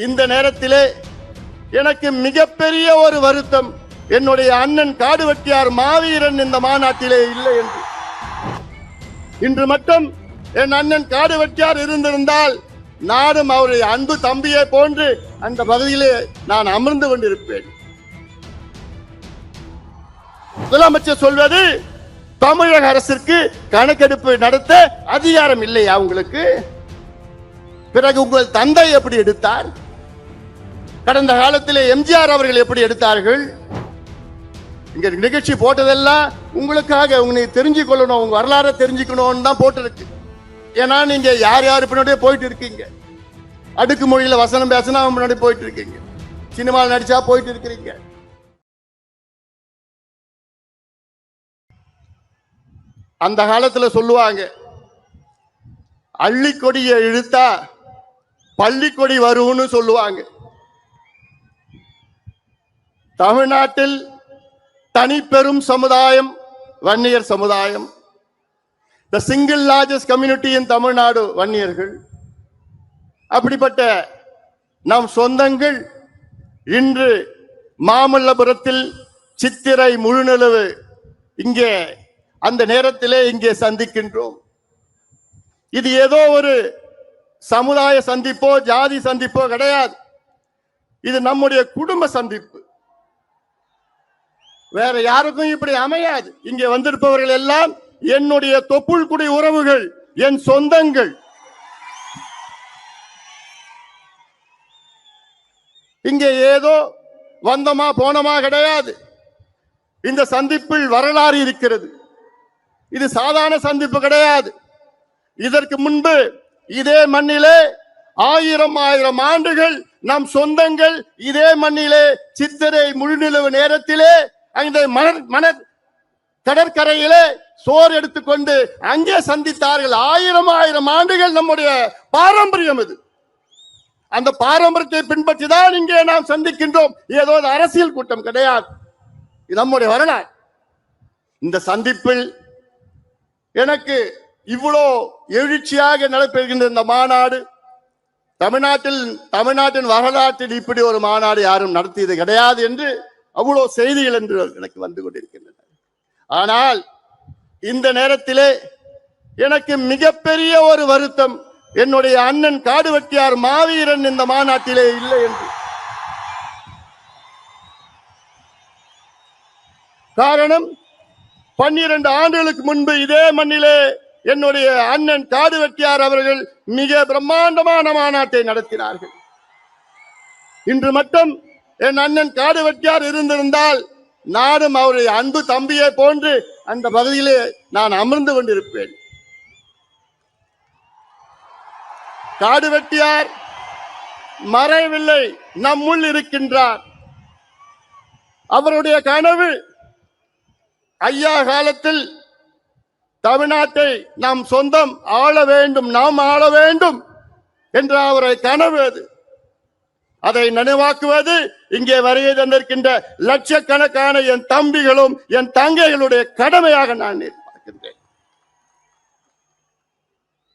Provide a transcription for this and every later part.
இந்த நேரத்திலே எனக்கு மிகப்பெரிய ஒரு வருத்தம், என்னுடைய அண்ணன் காடுவெட்டியார் மாவீரன் இந்த மாநாட்டிலே இல்லை என்று. இன்று மட்டும் என் அண்ணன் காடுவெட்டியார் இருந்திருந்தால் நானும் அவருடைய அன்பு தம்பியை போன்று அந்த பகுதியிலே நான் அமர்ந்து கொண்டிருப்பேன். முதலமைச்சர் சொல்வது தமிழக அரசிற்கு கணக்கெடுப்பு நடத்த அதிகாரம் இல்லையா உங்களுக்கு? பிறகு உங்கள் தந்தை எப்படி எடுத்தார்? கடந்த காலத்திலே எம்ஜிஆர் அவர்கள் எப்படி எடுத்தார்கள்? இங்க நிகழ்ச்சி போட்டதெல்லாம் உங்களுக்காக, உங்களை தெரிஞ்சு கொள்ளணும், உங்க வரலாறு தெரிஞ்சுக்கணும் தான் போட்டிருக்கு. ஏன்னா நீங்க யார் யார் பின்னாடியே போயிட்டு இருக்கீங்க. அடுக்கு மொழியில வசனம் பேசினா முன்னாடி போயிட்டு இருக்கீங்க, சினிமாவில் நடிச்சா போயிட்டு இருக்கிறீங்க. அந்த காலத்துல சொல்லுவாங்க, அள்ளிக்கொடியை இழுத்தா பள்ளிக்கொடி வரும்னு சொல்லுவாங்க. தமிழ்நாட்டில் தனிப்பெரும் சமுதாயம் வன்னியர் சமுதாயம். The single largest community in Tamil Nadu வன்னியர்கள். அப்படிப்பட்ட நம் சொந்தங்கள் இன்று மாமல்லபுரத்தில் சித்திரை முழுநிலவு இங்கே அந்த நேரத்திலே இங்கே சந்திக்கின்றோம். இது ஏதோ ஒரு சமுதாய சந்திப்போ ஜாதி சந்திப்போ கிடையாது. இது நம்முடைய குடும்ப சந்திப்பு. வேற யாருக்கும் இப்படி அமையாது. இங்கே வந்திருப்பவர்கள் எல்லாம் என்னுடைய தொப்புள் குடி உறவுகள், என் சொந்தங்கள். இங்கே ஏதோ வந்தமா போனமா கிடையாது. இந்த சந்திப்பில் வரலாறு இருக்கிறது. இது சாதாரண சந்திப்பு கிடையாது. இதற்கு முன்பு இதே மண்ணிலே ஆயிரம் ஆண்டுகள் நம் சொந்தங்கள் இதே மண்ணிலே சித்திரை முழுநிலவு நேரத்திலே அந்த மணல் கடற்கரையிலே சோறு எடுத்துக்கொண்டு அங்கே சந்தித்தார்கள். ஆயிரம் ஆண்டுகள் நம்முடைய பாரம்பரியம் இது. அந்த பாரம்பரியத்தை பின்பற்றிதான் இங்கே நாம் சந்திக்கின்றோம். ஏதோ அரசியல் கூட்டம் கிடையாது. இது நம்முடைய வரலாறு. இந்த சந்திப்பில் எனக்கு இவ்வளோ எழுச்சியாக நடைபெறுகின்ற இந்த மாநாடு, தமிழ்நாட்டின் வரலாற்றில் இப்படி ஒரு மாநாடு யாரும் நடத்தியது கிடையாது என்று அவ்வளோ செய்திகள் என்று எனக்கு வந்து கொண்டிருக்கின்றன. ஆனால் இந்த நேரத்திலே எனக்கு மிகப்பெரிய ஒரு வருத்தம், என்னுடைய அண்ணன் காடுவெட்டியார் மாவீரன் இந்த மாநாட்டிலே இல்லை என்று. காரணம், 12 ஆண்டுகளுக்கு முன்பு இதே மண்ணிலே என்னுடைய அண்ணன் காடுவெட்டியார் அவர்கள் மிக பிரம்மாண்டமான மாநாட்டை நடத்தினார்கள். இன்று மட்டும் என் அண்ணன் காடுவெட்டியார் இருந்திருந்தால் நானும் அவருடைய அன்பு தம்பியை போன்று அந்த பகுதியிலே நான் அமர்ந்து கொண்டிருப்பேன். காடுவெட்டியார் மறையவில்லை, நம்முள் இருக்கின்றார். அவருடைய கனவு ஐயா காலத்தில் தமிழ்நாட்டை நாம் சொந்தம் ஆள வேண்டும், நாம் ஆள வேண்டும் என்ற அவருடைய கனவு அது. அதை நினைவாக்குவது இங்கே வருகை தந்திருக்கின்ற லட்சக்கணக்கான என் தம்பிகளும் என் தங்கைகளுடைய கடமையாக நான் பார்க்கின்றேன்.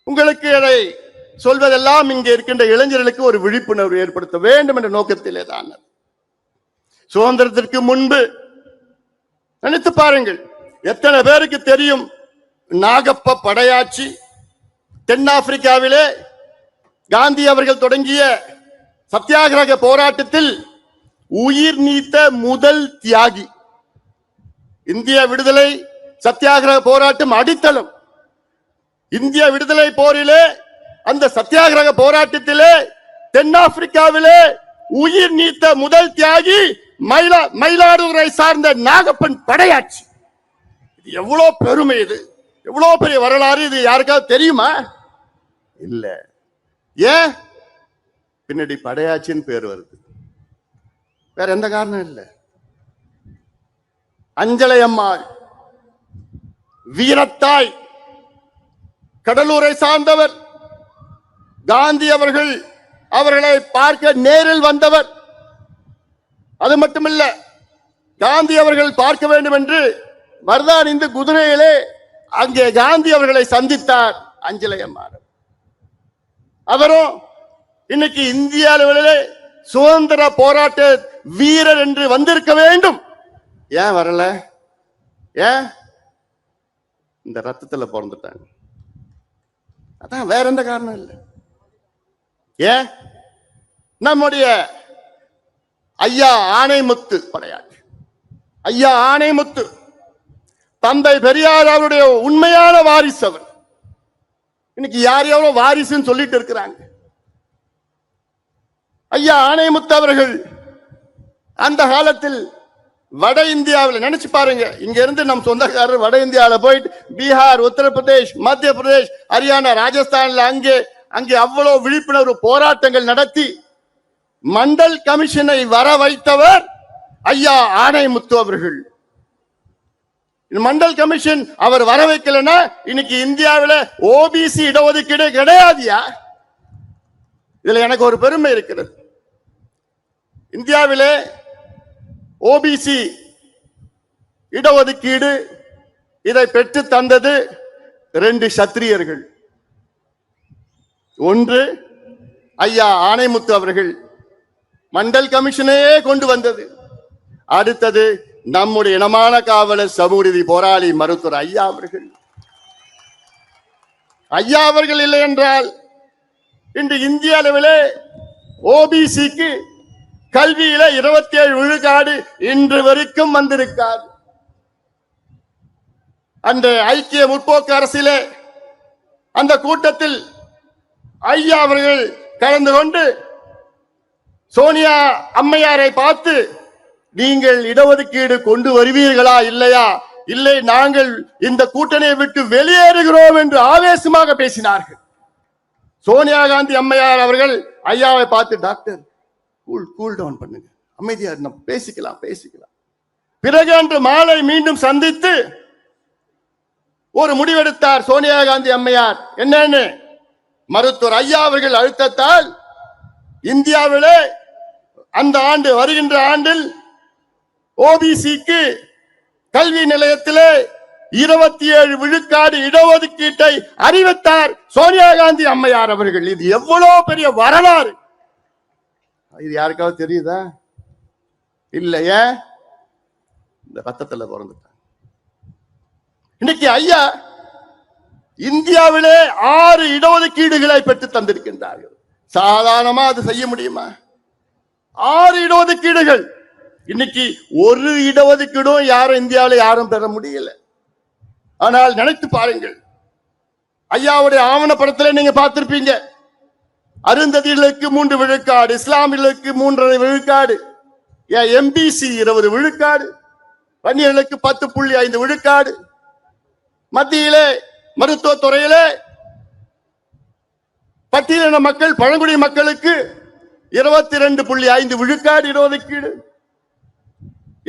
உங்களுக்கு அதை சொல்வதெல்லாம் இங்கே இருக்கின்ற இளைஞர்களுக்கு ஒரு விழிப்புணர்வு ஏற்படுத்த வேண்டும் என்ற நோக்கத்திலே தான். சுதந்திரத்திற்கு முன்பு நினைத்து பாருங்கள், எத்தனை பேருக்கு தெரியும் நாகப்ப படையாட்சி? தென்னாப்பிரிக்காவிலே காந்தி அவர்கள் தொடங்கிய சத்தியாகிரக போராட்டத்தில் உயிர் நீத்த முதல் தியாகி. இந்திய விடுதலை சத்தியாகிரக போராட்டம் அடித்தளம். இந்திய விடுதலை போரிலே அந்த சத்தியாகிரக போராட்டத்திலே தென்னாப்பிரிக்காவிலே உயிர் நீத்த முதல் தியாகி மயிலாடுதுறை சார்ந்த நாகப்பன் படையாட்சி. இது எவ்வளவு பெருமை, இது எவ்வளவு பெரிய வரலாறு. இது யாருக்காவது தெரியுமா? இல்ல. ஏன்? பின்னாடி படையாட்சின்னு பேர் வருது, வேற எந்த காரணம் இல்ல. அஞ்சலை அம்மாள் வீரத்தாய், கடலூரை சார்ந்தவர். காந்தி அவர்களை பார்க்க நேரில் வந்தவர். அது மட்டுமல்ல, காந்தி அவர்கள் பார்க்க வேண்டும் என்று மருதான் இந்த குதிரையிலே அங்கே காந்தி அவர்களை சந்தித்தார் அஞ்சலை அம்மாள். அவரும் இன்னைக்கு இந்திய அளவிலே சுதந்திர போராட்ட வீரர் என்று வந்திருக்க வேண்டும். ஏன் வரல? ஏன்? இந்த ரத்தத்துல பிறந்துட்டாங்க. அதான், வேற எந்த காரணம் இல்லை. ஏன்? நம்முடைய ஐயா ஆணைமுத்து படையாளி, ஐயா ஆணைமுத்து தந்தை பெரியார் அவருடைய உண்மையான வாரிசு. அவர் இன்னைக்கு யார் எவ்வளவு வாரிசுன்னு சொல்லிட்டு இருக்கிறாங்க. ஐயா ஆணைமுத்து அவர்கள் அந்த காலத்தில் வட இந்தியாவில், நினைச்சு பாருங்க, இங்க இருந்து நம் சொந்தக்காரர் வட இந்தியாவில் போயிட்டு பீகார், உத்தரப்பிரதேஷ், மத்திய பிரதேஷ், ஹரியானா, ராஜஸ்தான்ல அங்கே அவ்வளவு விழிப்புணர்வு போராட்டங்கள் நடத்தி மண்டல் கமிஷனை வர வைத்தவர் ஐயா ஆணைமுத்து அவர்கள். மண்டல் கமிஷன் அவர் வர வைக்கலன்னா இன்னைக்கு இந்தியாவில் ஓபிசி இடஒதுக்கீடு கிடையாதுயா. இதுல எனக்கு ஒரு பெருமை இருக்கிறது. இந்தியாவிலே ஓபிசி இடஒதுக்கீடு இதை பெற்று தந்தது 2 சத்திரியர்கள். ஒன்று ஐயா ஆணைமுத்து அவர்கள், மண்டல் கமிஷனையே கொண்டு வந்தது. அடுத்தது நம்முடைய இனமான காவலர், சமூக நீதி போராளி மருத்துவர் ஐயா அவர்கள். ஐயா அவர்கள் இல்லை என்றால் இன்று இந்திய அளவிலே ஓபிசிக்கு கல்வியில 27 விழுக்காடு இன்று வரைக்கும் வந்திருக்காது. அந்த ஐக்கிய முற்போக்கு அரசிலே அந்த கூட்டத்தில் ஐயா அவர்கள் கலந்து கொண்டு சோனியா அம்மையாரை பார்த்து, நீங்கள் இடஒதுக்கீடு கொண்டு வருவீர்களா இல்லையா? இல்லை, நாங்கள் இந்த கூட்டணியை விட்டு வெளியேறுகிறோம் என்று ஆவேசமாக பேசினார்கள். சோனியா காந்தி அம்மையார் அவர்கள் ஐயாவை பார்த்து, டாக்டர் கூல் டவுன் பண்ணுங்க, அமைதியா நம்ம பேசிக்கலாம். பிறகு அன்று மாலை மீண்டும் சந்தித்து ஒரு முடிவெடுத்தார் சோனியா காந்தி அம்மையார். என்னன்னு, மருத்துவர் ஐயா அவர்கள் அழுத்தத்தால் இந்தியாவிலே அந்த ஆண்டு, வருகின்ற ஆண்டில் ஓபிசிக்கு கல்வி நிலையத்திலே 27 விழுக்காடு இடஒதுக்கீட்டை அறிவித்தார் சோனியா காந்தி அம்மையார் அவர்கள். இது எவ்வளவு பெரிய வரலாறு! இது யாருக்காவது தெரியுதா? இல்லையே, இந்த ரத்தத்துல பிறந்துட்டாங்க. இன்னைக்கு ஐயா இந்தியாவிலே 6 இடஒதுக்கீடுகளை பெற்று தந்திருக்கின்றார்கள். சாதாரணமா அது செய்ய முடியுமா? 6 இடஒதுக்கீடுகள். இன்னைக்கு ஒரு இடஒதுக்கீடும் யாரும் இந்தியாவில் யாரும் பெற முடியல. ஆனால் நினைத்து பாருங்கள், ஐயாவுடைய ஆவணப்படத்தில் நீங்க பார்த்திருப்பீங்க, அருந்ததிகளுக்கு 3 விழுக்காடு, இஸ்லாமியர்களுக்கு 3.5 விழுக்காடு, எம்பிசி 20 விழுக்காடு, வன்னியர்களுக்கு 10.5 விழுக்காடு, மத்தியிலே மருத்துவத்துறையிலே பட்டியலின மக்கள், பழங்குடி மக்களுக்கு 22.5 விழுக்காடு இடஒதுக்கீடு,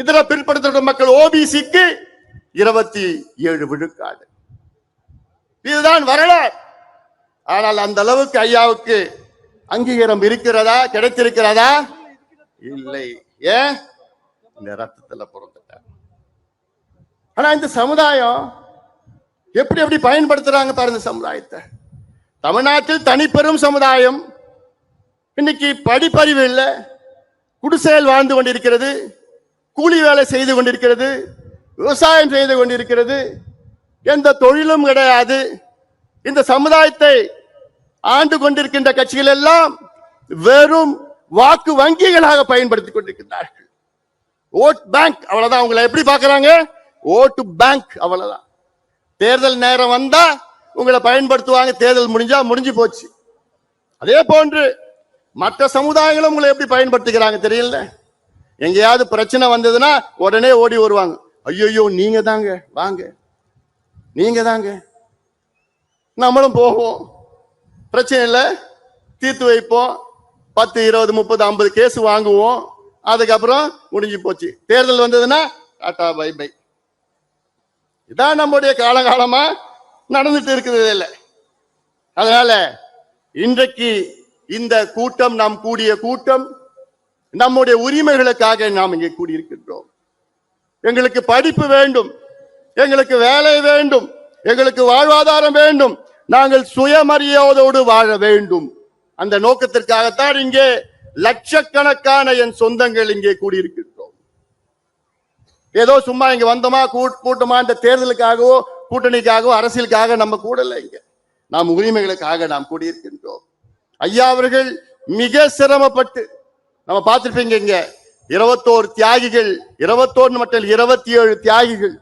இதர பிற்படுத்தப்பட்ட மக்கள் ஓபிசிக்கு 27 விழுக்காடு. இதுதான் வரலாறு. ஆனால் அந்த அளவுக்கு ஐயாவுக்கு அங்கீகாரம் இருக்கிறதா, கிடைத்திருக்கிறதா? இல்லை. ஏன்? இந்த ரத்தத்துல பிறந்துட்டார். ஆனா இந்த சமுதாயம் எப்படி எப்படி பயன்படுத்துறாங்க பாருங்க சமுதாயத்தை. தமிழ்நாட்டில் தனிப்பெரும் சமுதாயம் இன்னைக்கு படிப்பறிவு இல்லை, குடிசையில் வாழ்ந்து கொண்டிருக்கிறது, கூலி வேலை செய்து கொண்டிருக்கிறது, விவசாயம் செய்து கொண்டிருக்கிறது, எந்த தொழிலும் கிடையாது. இந்த சமுதாயத்தை ஆண்டு கொண்டிருக்கின்ற கட்சிகள் எல்லாம் வெறும் வாக்கு வங்கிகளாக பயன்படுத்திக் கொண்டிருக்கிறார்கள். ஓட் பேங்க், அவ்வளவுதான். அவங்களை எப்படி பார்க்கறாங்க? ஓட்டு பேங்க், அவ்வளவுதான். தேர்தல் நேரம் வந்தா உங்களை பயன்படுத்துவாங்க, தேர்தல் முடிஞ்சா முடிஞ்சு போச்சு. அதே போன்று மற்ற சமுதாயங்களும் உங்களை எப்படி பயன்படுத்திக்கிறாங்க தெரியல. எங்கேயாவது பிரச்சனை வந்ததுன்னா உடனே ஓடி வருவாங்க. ஐயோ நீங்க தாங்க, வாங்க நீங்க தாங்க. நம்மளும் போவோம், பிரச்சனை இல்லை, தீர்த்து வைப்போம், 10, 20, 30, 50 கேஸ் வாங்குவோம். அதுக்கப்புறம் முடிஞ்சு போச்சு. தேர்தல் வந்ததுன்னா டாடா பை பை. இதான் நம்முடைய காலகாலமா நடந்துட்டு இருக்குது. இல்லை, அதனால இன்றைக்கு இந்த கூட்டம், நாம் கூடிய கூட்டம், நம்முடைய உரிமைகளுக்காக நாம் இங்கே கூடியிருக்கின்றோம். எங்களுக்கு படிப்பு வேண்டும், எங்களுக்கு வேலை வேண்டும், எங்களுக்கு வாழ்வாதாரம் வேண்டும், நாங்கள் சுயமரியாதையோடு வாழ வேண்டும். அந்த நோக்கத்திற்காகத்தான் இங்கே லட்சக்கணக்கான என் சொந்தங்கள் இங்கே கூடியிருக்கின்றோம். ஏதோ சும்மா இங்க வந்தோமா கூட்டமா இந்த தேர்தலுக்காகவோ கூட்டணிக்காகவோ அரசியலுக்காக நம்ம கூடல. இங்க நாம் உரிமைகளுக்காக நாம் கூடியிருக்கின்றோம். ஐயா அவர்கள் மிக சிரமப்பட்டு நம்ம பார்த்திருப்பீங்க, இங்க 21 தியாகிகள், 21 மட்டும் 27 தியாகிகள்,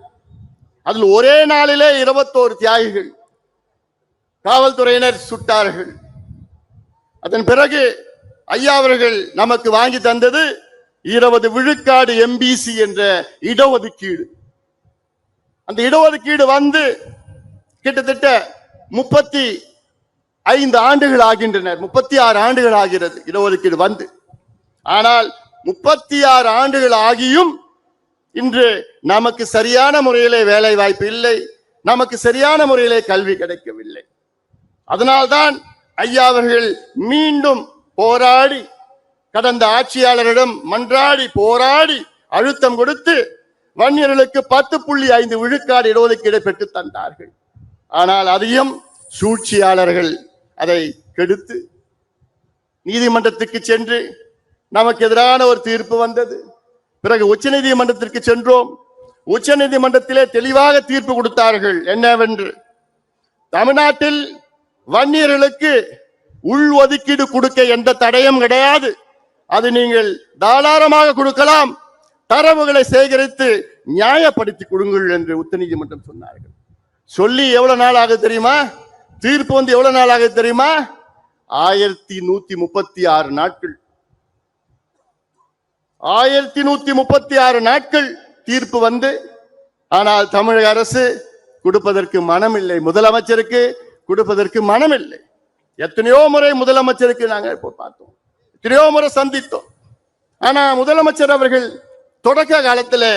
அதில் ஒரே நாளிலே 21 தியாகிகள் காவல்துறையினர் சுட்டார்கள். அதன் பிறகு ஐயா அவர்கள் நமக்கு வாங்கி தந்தது 20 விழுக்காடு எம்பிசி என்ற இடஒதுக்கீடு. அந்த இடஒதுக்கீடு வந்து கிட்டத்தட்ட 35 ஆண்டுகள் ஆகின்றனர். 36 ஆண்டுகள் ஆகிறது இடஒதுக்கீடு வந்து. ஆனால் 36 ஆண்டுகள் ஆகியும் இன்று நமக்கு சரியான முறையிலே வேலை வாய்ப்பு இல்லை, நமக்கு சரியான முறையிலே கல்வி கிடைக்கவில்லை. அதனால்தான் ஐயா அவர்கள் மீண்டும் போராடி, கடந்த ஆட்சியாளரிடம் மன்றாடி போராடி அழுத்தம் கொடுத்து வன்னியர்களுக்கு 10.5 விழுக்காடு இடஒதுக்கீடு பெற்று தந்தார்கள். ஆனால் அதையும் சூழ்ச்சியாளர்கள் அதை கெடுத்து நீதிமன்றத்துக்கு சென்று நமக்கு எதிரான ஒரு தீர்ப்பு வந்தது. பிறகு உச்ச நீதிமன்றத்திற்கு சென்றோம். உச்ச நீதிமன்றத்திலே தெளிவாக தீர்ப்பு கொடுத்தார்கள். என்னவென்று, தமிழ்நாட்டில் வன்னியர்களுக்கு உள் ஒதுக்கீடு கொடுக்க எந்த தடையும் கிடையாது, அது நீங்கள் தாராளமாக கொடுக்கலாம், தரவுகளை சேகரித்து நியாயப்படுத்தி கொடுங்கள் என்று உச்ச நீதிமன்றம் சொன்னார்கள். சொல்லி எவ்வளவு நாள் ஆகுது தெரியுமா? தீர்ப்பு வந்து எவ்வளவு நாள் ஆகுது தெரியுமா? 1136 நாட்கள். 1136 நாட்கள் தீர்ப்பு வந்து, ஆனால் தமிழக அரசு கொடுப்பதற்கு மனம் இல்லை, முதலமைச்சருக்கு கொடுப்பதற்கு மனம் இல்லை. எத்தனையோ முறை முதலமைச்சருக்கு நாங்கள் பார்த்தோம், எத்தனையோ முறை சந்தித்தோம். ஆனா முதலமைச்சர் அவர்கள் தொடக்க காலத்தில்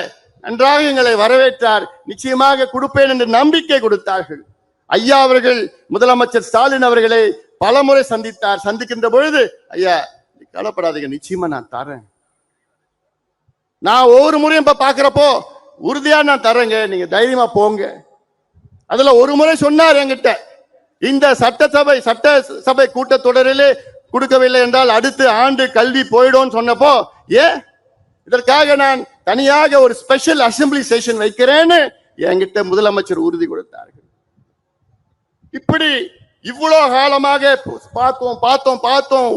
நன்றாக எங்களை வரவேற்றார், நிச்சயமாக கொடுப்பேன் என்று நம்பிக்கை கொடுத்தார்கள். ஐயா அவர்கள் முதலமைச்சர் ஸ்டாலின் அவர்களை பல முறை சந்தித்தார். சந்திக்கின்ற பொழுது, ஐயா கவலைப்படாதீங்க, நிச்சயமா நான் தரேன், நான் ஒவ்வொரு முறையும் இப்ப பாக்குறப்போ உறுதியா நான் தரேங்க, நீங்க தைரியமா போங்க. அதுல ஒரு முறை சொன்னார் என்கிட்ட, இந்த சட்டசபை கூட்டத்தொடரிலே கொடுக்கவில்லை என்றால் அடுத்த ஆண்டு கல்வி போயிடும் சொன்னப்போ, ஏன் இதற்காக நான் தனியாக ஒரு ஸ்பெஷல் அசெம்பிளி செஷன் வைக்கிறேன்னு என்கிட்ட முதலமைச்சர் உறுதி கொடுத்தார்கள். இப்படி இவ்வளவு காலமாக பார்த்தோம்,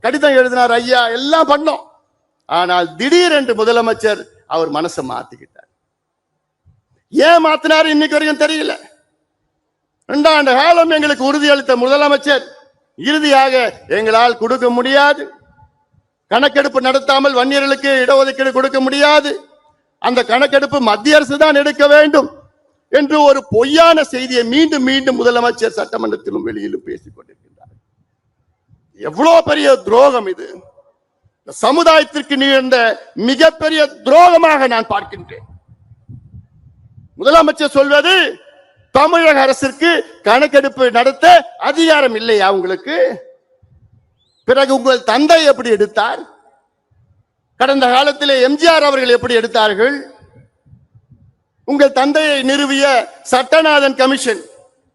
கடிதம் எழுதினார் ஐயா, எல்லாம் பண்ணோம். ஆனால் திடீரென்று முதலமைச்சர் அவர் மனசை மாத்திக்கிட்டார். ஏன் மாத்தினார் இன்னைக்கு வரைக்கும் தெரியல. 2 ஆண்டு காலம் எங்களுக்கு உறுதியளித்த முதலமைச்சர் இறுதியாக எங்களால் கொடுக்க முடியாது, கணக்கெடுப்பு நடத்தாமல் வன்னியர்களுக்கு இடஒதுக்கீடு கொடுக்க முடியாது, அந்த கணக்கெடுப்பு மத்திய அரசு தான் எடுக்க வேண்டும் என்று ஒரு பொய்யான செய்தியை மீண்டும் மீண்டும் முதலமைச்சர் சட்டமன்றத்திலும் வெளியிலும் பேசிக் கொண்டிருக்கின்றார். எவ்வளவு பெரிய துரோகம் இது! சமுதாயத்திற்கு நிகழ்ந்த மிகப்பெரிய துரோகமாக நான் பார்க்கின்றேன். முதலமைச்சர் சொல்வது, தமிழக அரசிற்கு கணக்கெடுப்பு நடத்த அதிகாரம் இல்லையா உங்களுக்கு? பிறகு உங்கள் தந்தை எப்படி எடுத்தார்? கடந்த காலத்திலே எம்ஜிஆர் அவர்கள் எப்படி எடுத்தார்கள்? உங்கள் தந்தையை நிறுவிய சட்டநாதன் கமிஷன்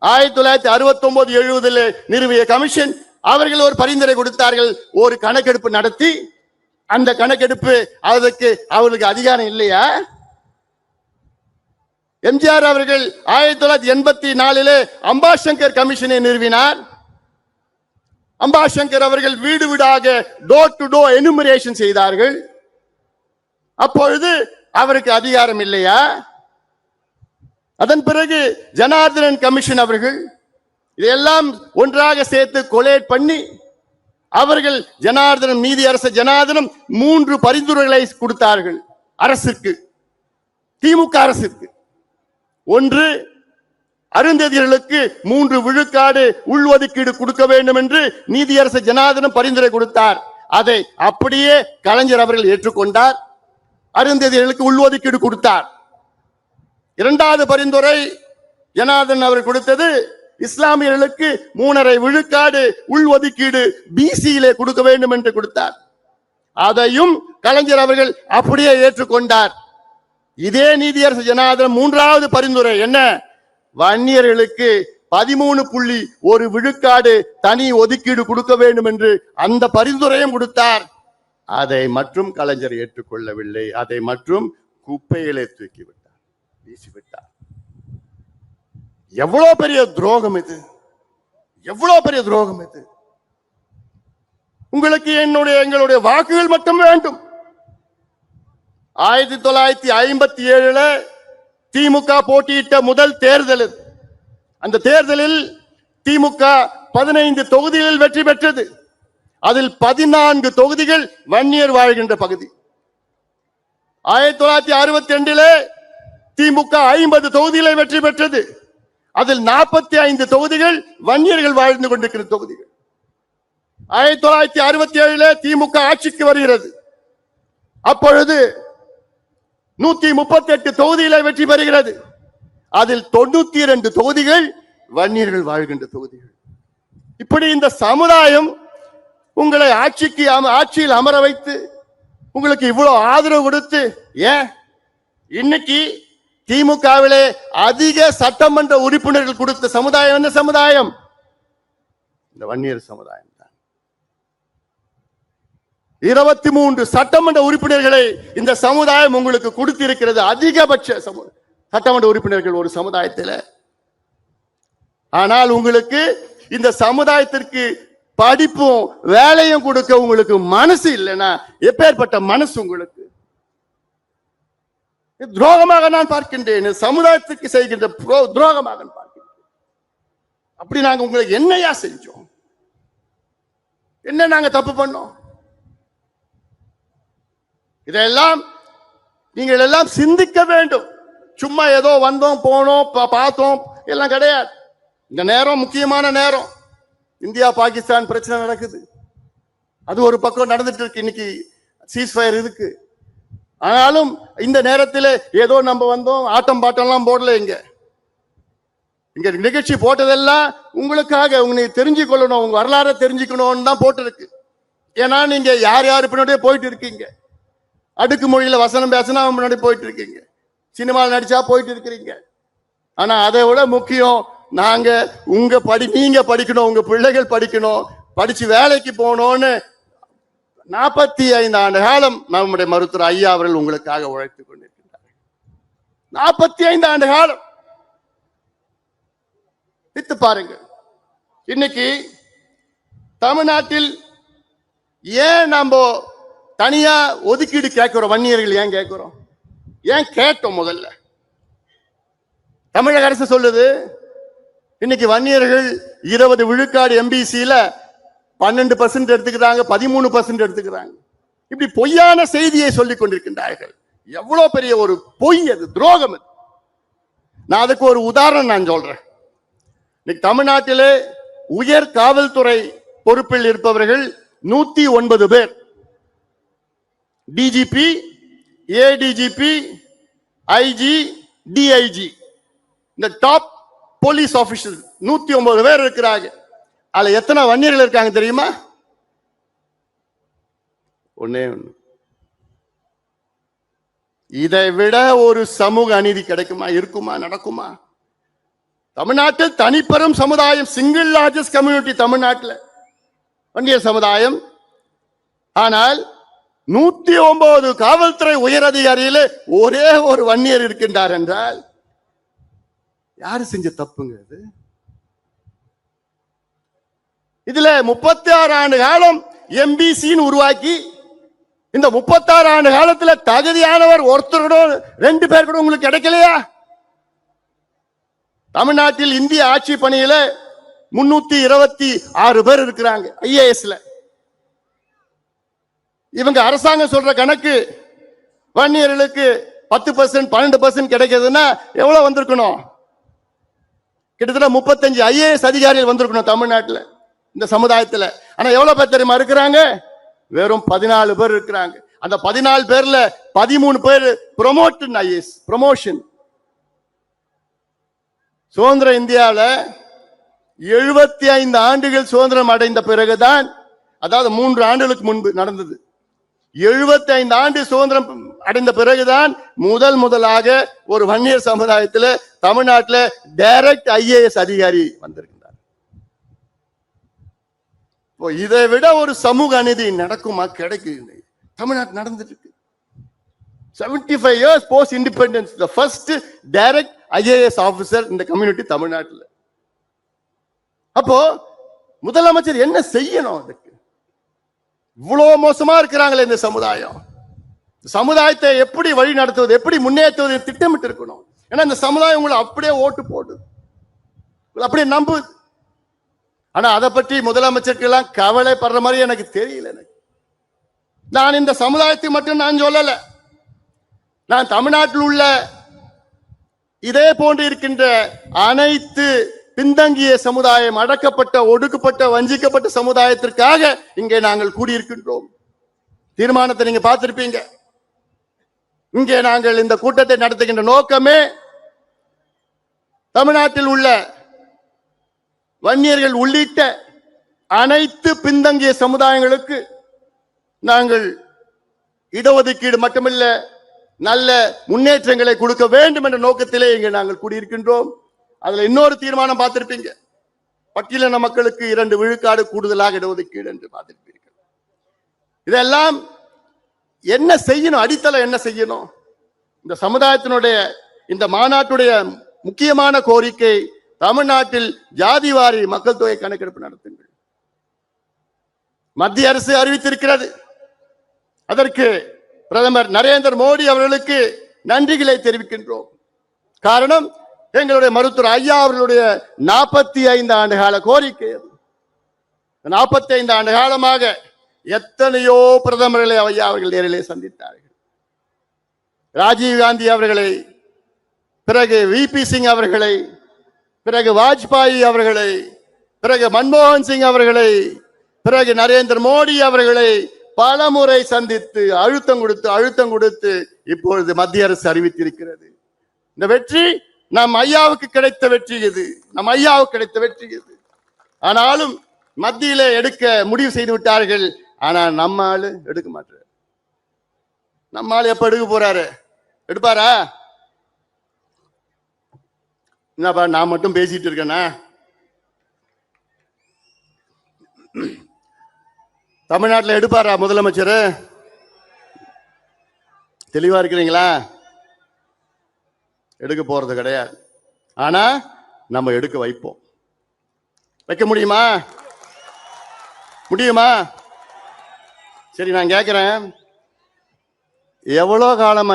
1969-70 நிறுவிய கமிஷன், அவர்கள் ஒரு பரிந்துரை கொடுத்தார்கள், ஒரு கணக்கெடுப்பு நடத்தி அந்த கணக்கெடுப்பு அதற்கு அவர்களுக்கு அதிகாரம் இல்லையா? எம்ஜிஆர் அவர்கள் 1984 அம்பாசங்கர் கமிஷனை நிறுவினார். அம்பாசங்கர் அவர்கள் வீடு வீடாக டோர் டு டோர் எனுமரேஷன் செய்தார்கள். அப்பொழுது அவருக்கு அதிகாரம் இல்லையா? அதன் பிறகு ஜனார்தனன் கமிஷன் அவர்கள் இதெல்லாம் ஒன்றாக சேர்த்து கொலேட் பண்ணி அவர்கள் ஜனார்தனம், நீதி அரசு ஜனார்தனம் 3 பரிந்துரைகளை கொடுத்தார்கள் அரசுக்கு, திமுக அரசுக்கு. ஒன்று, அருந்ததியர்களுக்கு 3 விழுக்காடு உள்ஒதுக்கீடு கொடுக்க வேண்டும் என்று நீதியரசர் ஜனார்தனம் பரிந்துரை கொடுத்தார். அதை அப்படியே கலைஞர் அவர்கள் ஏற்றுக்கொண்டார், அருந்ததியர்களுக்கு உள்ஒதுக்கீடு கொடுத்தார். 2வது பரிந்துரை ஜனார்தன் அவர் கொடுத்தது, இஸ்லாமியர்களுக்கு 3.5 விழுக்காடு உள்ஒதுக்கீடு பிசியிலே கொடுக்க வேண்டும் என்று கொடுத்தார். அதையும் கலைஞர் அவர்கள் அப்படியே ஏற்றுக்கொண்டார். இதே நீதியரசர் ஜனார்தன் 3வது பரிந்துரை என்ன? வன்னியர்களுக்கு 13.1 விழுக்காடு தனி ஒதுக்கீடு கொடுக்க வேண்டும் என்று அந்த பரிந்துரையும் கொடுத்தார். அதை மற்றும் கலைஞர் ஏற்றுக்கொள்ளவில்லை. அதை மற்றும் குப்பையிலே தூக்கிவிட்டார், வீசிவிட்டார். எவ்வளவு பெரிய துரோகம் இது! எவ்வளவு பெரிய துரோகம் இது! உங்களுக்கு எங்களுடைய வாக்குகள் மட்டும் வேண்டும். 1957 திமுக போட்டியிட்ட முதல் தேர்தல். அந்த தேர்தலில் திமுக 15 தொகுதிகளில் வெற்றி பெற்றது. அதில் 14 தொகுதிகள் வன்னியர் வாழ்கின்ற பகுதி. 1962 திமுக 50 தொகுதிகளை வெற்றி பெற்றது. அதில் 45 தொகுதிகள் வன்னியர்கள் வாழ்ந்து கொண்டிருக்கிற தொகுதிகள். 1967 திமுக ஆட்சிக்கு வருகிறது. அப்பொழுது 138 தொகுதிகளை வெற்றி பெறுகிறது. அதில் 92 தொகுதிகள் வன்னியர்கள் வாழ்கின்ற தொகுதிகள். இப்படி இந்த சமுதாயம் உங்களை ஆட்சியில் அமர வைத்து உங்களுக்கு இவ்வளவு ஆதரவு கொடுத்து, ஏன் இன்னைக்கு திமுகவிலே அதிக சட்டமன்ற உறுப்பினர்கள் கொடுத்த சமுதாயம் என்ன சமுதாயம்? இந்த வன்னியர் சமுதாயம் தான். 23 சட்டமன்ற உறுப்பினர்களை இந்த சமுதாயம் உங்களுக்கு கொடுத்திருக்கிறது. அதிகபட்ச சட்டமன்ற உறுப்பினர்கள் ஒரு சமுதாயத்தில். ஆனால் உங்களுக்கு இந்த சமுதாயத்திற்கு படிப்பும் வேலையும் கொடுக்க உங்களுக்கு மனசு இல்லைன்னா எப்பேற்பட்ட மனசு உங்களுக்கு? துரோகமாக நான் பார்க்கின்றேன். சமுதாயத்துக்கு செய்கின்ற துரோகமாக பார்க்கின்றேன். அப்படி நாங்க உங்களுக்கு என்னையா செஞ்சோம்? என்ன நாங்க தப்பு பண்ணோம்? இதெல்லாம் நீங்கள் எல்லாம் சிந்திக்க வேண்டும். சும்மா ஏதோ வந்தோம் போனோம் பார்த்தோம் எல்லாம் கிடையாது. இந்த நேரம் முக்கியமான நேரம். இந்தியா பாகிஸ்தான் பிரச்சனை நடக்குது. அது ஒரு பக்கம் நடந்துட்டு இருக்கு. இன்னைக்கு சீஸ்ஃபயர் இருக்கு. ஆனாலும் இந்த நேரத்தில் ஏதோ நம்ம வந்தோம் ஆட்டம் பாட்டம்லாம் போடல. இங்க நிகழ்ச்சி போட்டதெல்லாம் உங்களுக்காக, உங்களை தெரிஞ்சு கொள்ளணும், உங்க வரலாறு தெரிஞ்சுக்கணும்னு தான் போட்டிருக்கு. ஏன்னா நீங்க யார் யாரு பின்னாடியே போயிட்டு இருக்கீங்க. அடுக்கு மொழியில வசனம் பேசினா முன்னாடி போயிட்டு இருக்கீங்க. சினிமாவில் நடிச்சா போயிட்டு இருக்கிறீங்க. ஆனா அதை விட முக்கியம், நீங்க படிக்கணும், உங்க பிள்ளைகள் படிக்கணும், படிச்சு வேலைக்கு போகணும்னு 45 ஆண்டு காலம் நம்முடைய மருத்துவர் ஐயா அவர்கள் உங்களுக்காக உழைத்துக் கொண்டிருக்கிறார். 45 ஆண்டு காலம் வித்து பாருங்க. இன்னைக்கு தமிழ்நாட்டில் ஏன் நம்ம தனியா ஒதுக்கீடு கேட்கிறோம்? வன்னியர்கள் ஏன் கேட்கிறோம்? ஏன் கேட்டோம்? முதல்ல தமிழக அரசு சொல்லுது, இன்னைக்கு வன்னியர்கள் 20 விழுக்காடு எம்பிசியில 12% எடுத்துக்கிறாங்க, 13% எடுத்துக்கிறாங்க. இப்படி பொய்யான செய்தியை சொல்லிக் கொண்டிருக்கின்றார்கள். எவ்வளவு பெரிய ஒரு பொய் அது, துரோகம் அது. நான் அதுக்கு ஒரு உதாரணம் நான் சொல்றேன். இன்னைக்கு தமிழ்நாட்டிலே உயர் காவல்துறை பொறுப்பில் இருப்பவர்கள் 109 பேர். டிஜிபி, ஏடிஜிபி, ஐஜி, டிஐஜி, இந்த டாப் போலீஸ் ஆபீசர் 109 பேர் இருக்கிறாங்க. அதுல எத்தனை வன்னியர்கள் இருக்காங்க தெரியுமா? ஒண்ணே ஒண்ணு. இதை விட ஒரு சமூக அநீதி கிடைக்குமா? இருக்குமா? நடக்குமா? தமிழ்நாட்டில் தனிப்பெரும் சமுதாயம், சிங்கிள் லார்ஜஸ்ட் கம்யூனிட்டி தமிழ்நாட்டில் வன்னியர் சமுதாயம். ஆனால் 109 காவல்துறை உயர் அதிகாரியில ஒரே ஒரு வன்னியர் இருக்கின்றார் என்றால் யாரு செஞ்ச தப்புங்க இது? இதுல 36 ஆண்டு காலம் எம்பிசின்னு உருவாக்கி, இந்த 36 ஆண்டு காலத்துல தகுதியானவர் ஒருத்தர் கூட, 2 பேர் கூட உங்களுக்கு கிடைக்கலையா? தமிழ்நாட்டில் இந்திய ஆட்சி பணியில 326 பேர் இருக்கிறாங்க ஐஏஎஸ்ல. இவங்க அரசாங்கம் சொல்ற கணக்கு வன்னியர்களுக்கு 10% 12% கிடைக்கிறதுன்னா எவ்வளவு வந்திருக்கணும்? கிட்டத்தட்ட 35 ஐஏஎஸ் அதிகாரிகள் வந்திருக்கணும் தமிழ்நாட்டில், இந்த சமுதாயத்தில். ஆனா எவ்வளவு பேர் தெரியுமா இருக்கிறாங்க? வெறும் 14 பேர் இருக்கிறாங்க. அந்த 14 பேர்ல 13 பேர் ப்ரொமோஷன், ஐஏஎஸ் ப்ரொமோஷன். சுதந்திர இந்தியாவில் 75 ஆண்டுகள் சுதந்திரம் அடைந்த பிறகுதான், அதாவது 3 ஆண்டுகளுக்கு முன்பு நடந்தது. 75 ஆண்டு சுதந்திரம் அடைந்த பிறகுதான் முதலாக ஒரு வன்னியர் சமுதாயத்தில் தமிழ்நாட்டில் டைரக்ட் IAS அதிகாரி வந்திருக்கிறார். இதை விட ஒரு சமூக அநீதி நடக்குமா? கிடைக்குது. தமிழ்நாட்டு நடந்துட்டு இருக்கு. 75 years post independence, the first direct IAS officer in the community தமிழ்நாட்டில். அப்போ முதலமைச்சர் என்ன செய்யணும்? அதுக்கு இவ்வளவு மோசமா இருக்கிறாங்களே இந்த சமுதாயம். சமுதாயத்தை எப்படி வழி நடத்துவது, எப்படி முன்னேற்றுவது திட்டமிட்டு இருக்கணும். ஏன்னா இந்த சமுதாயம் உங்களை அப்படியே ஓட்டு போடுது, அப்படியே நம்புது. ஆனா அதை பற்றி முதலமைச்சருக்கு எல்லாம் கவலைப்படுற மாதிரி எனக்கு தெரியல. எனக்கு நான் இந்த சமுதாயத்தை மட்டும் நான் சொல்லல, நான் தமிழ்நாட்டில் உள்ள இதே போன்று இருக்கின்ற அனைத்து பின்தங்கிய சமுதாயம், அடக்கப்பட்ட, ஒடுக்கப்பட்ட, வஞ்சிக்கப்பட்ட சமுதாயத்திற்காக இங்கே நாங்கள் கூடியிருக்கின்றோம். தீர்மானத்தை நீங்க பார்த்திருப்பீங்க. இங்கே நாங்கள் இந்த கூட்டத்தை நடத்துகின்ற நோக்கமே தமிழ்நாட்டில் உள்ள வன்னியர்கள் உள்ளிட்ட அனைத்து பின்தங்கிய சமுதாயங்களுக்கு நாங்கள் இடஒதுக்கீடு மட்டுமல்ல, நல்ல முன்னேற்றங்களை கொடுக்க வேண்டும் என்ற நோக்கத்திலே இங்கே நாங்கள் கூடியிருக்கின்றோம். அதுல இன்னொரு தீர்மானம் பார்த்திருப்பீங்க, பட்டியலின மக்களுக்கு 2 விழுக்காடு கூடுதலாக இடஒதுக்கீடு என்று பார்த்திருப்பீர்கள். இதெல்லாம் என்ன செய்யணும்? அடித்தளம் என்ன செய்யணும்? இந்த சமுதாயத்தினுடைய இந்த மாநாட்டுடைய முக்கியமான கோரிக்கை, தமிழ்நாட்டில் ஜாதிவாரி மக்கள் தொகை கணக்கெடுப்பு நடத்துங்கள். மத்திய அரசு அறிவித்திருக்கிறது. அதற்கு பிரதமர் நரேந்திர மோடி அவர்களுக்கு நன்றிகளை தெரிவிக்கின்றோம். காரணம், எங்களுடைய மருத்துவர் ஐயா அவர்களுடைய 45 ஆண்டு கால கோரிக்கை. 45 ஆண்டு காலமாக எத்தனையோ பிரதமர்களை ஐயா அவர்கள் நேரிலே சந்தித்தார்கள். ராஜீவ் காந்தி அவர்களை, பிறகு VP சிங் அவர்களை, பிறகு வாஜ்பாய் அவர்களை, பிறகு மன்மோகன் சிங் அவர்களை, பிறகு நரேந்திர மோடி அவர்களை பல முறை சந்தித்து அழுத்தம் கொடுத்து இப்பொழுது மத்திய அரசு அறிவித்திருக்கிறது. இந்த வெற்றி நம் ஐயாவுக்கு கிடைத்த வெற்றி இது, நம் ஐயாவுக்கு கிடைத்த வெற்றி இது. ஆனாலும் மத்தியில எடுக்க முடிவு செய்து விட்டார்கள். ஆனா நம்ம ஆளு எடுக்க மாட்டாரு. நம்ம ஆளு எப்ப எடுக்க போறாரு? எடுப்பாரா? என்னப்பா நான் மட்டும் பேசிட்டு இருக்கேனா? தமிழ்நாட்டில் எடுப்பாரா முதலமைச்சர்? தெளிவா இருக்கிறீங்களா? எடுக்க போறது கிடையாது. ஆனா நம்ம எடுக்க வைப்போம். வைக்க முடியுமா? முடியுமா? சரி, நான் கேட்கிறேன், எவ்வளவு காலமா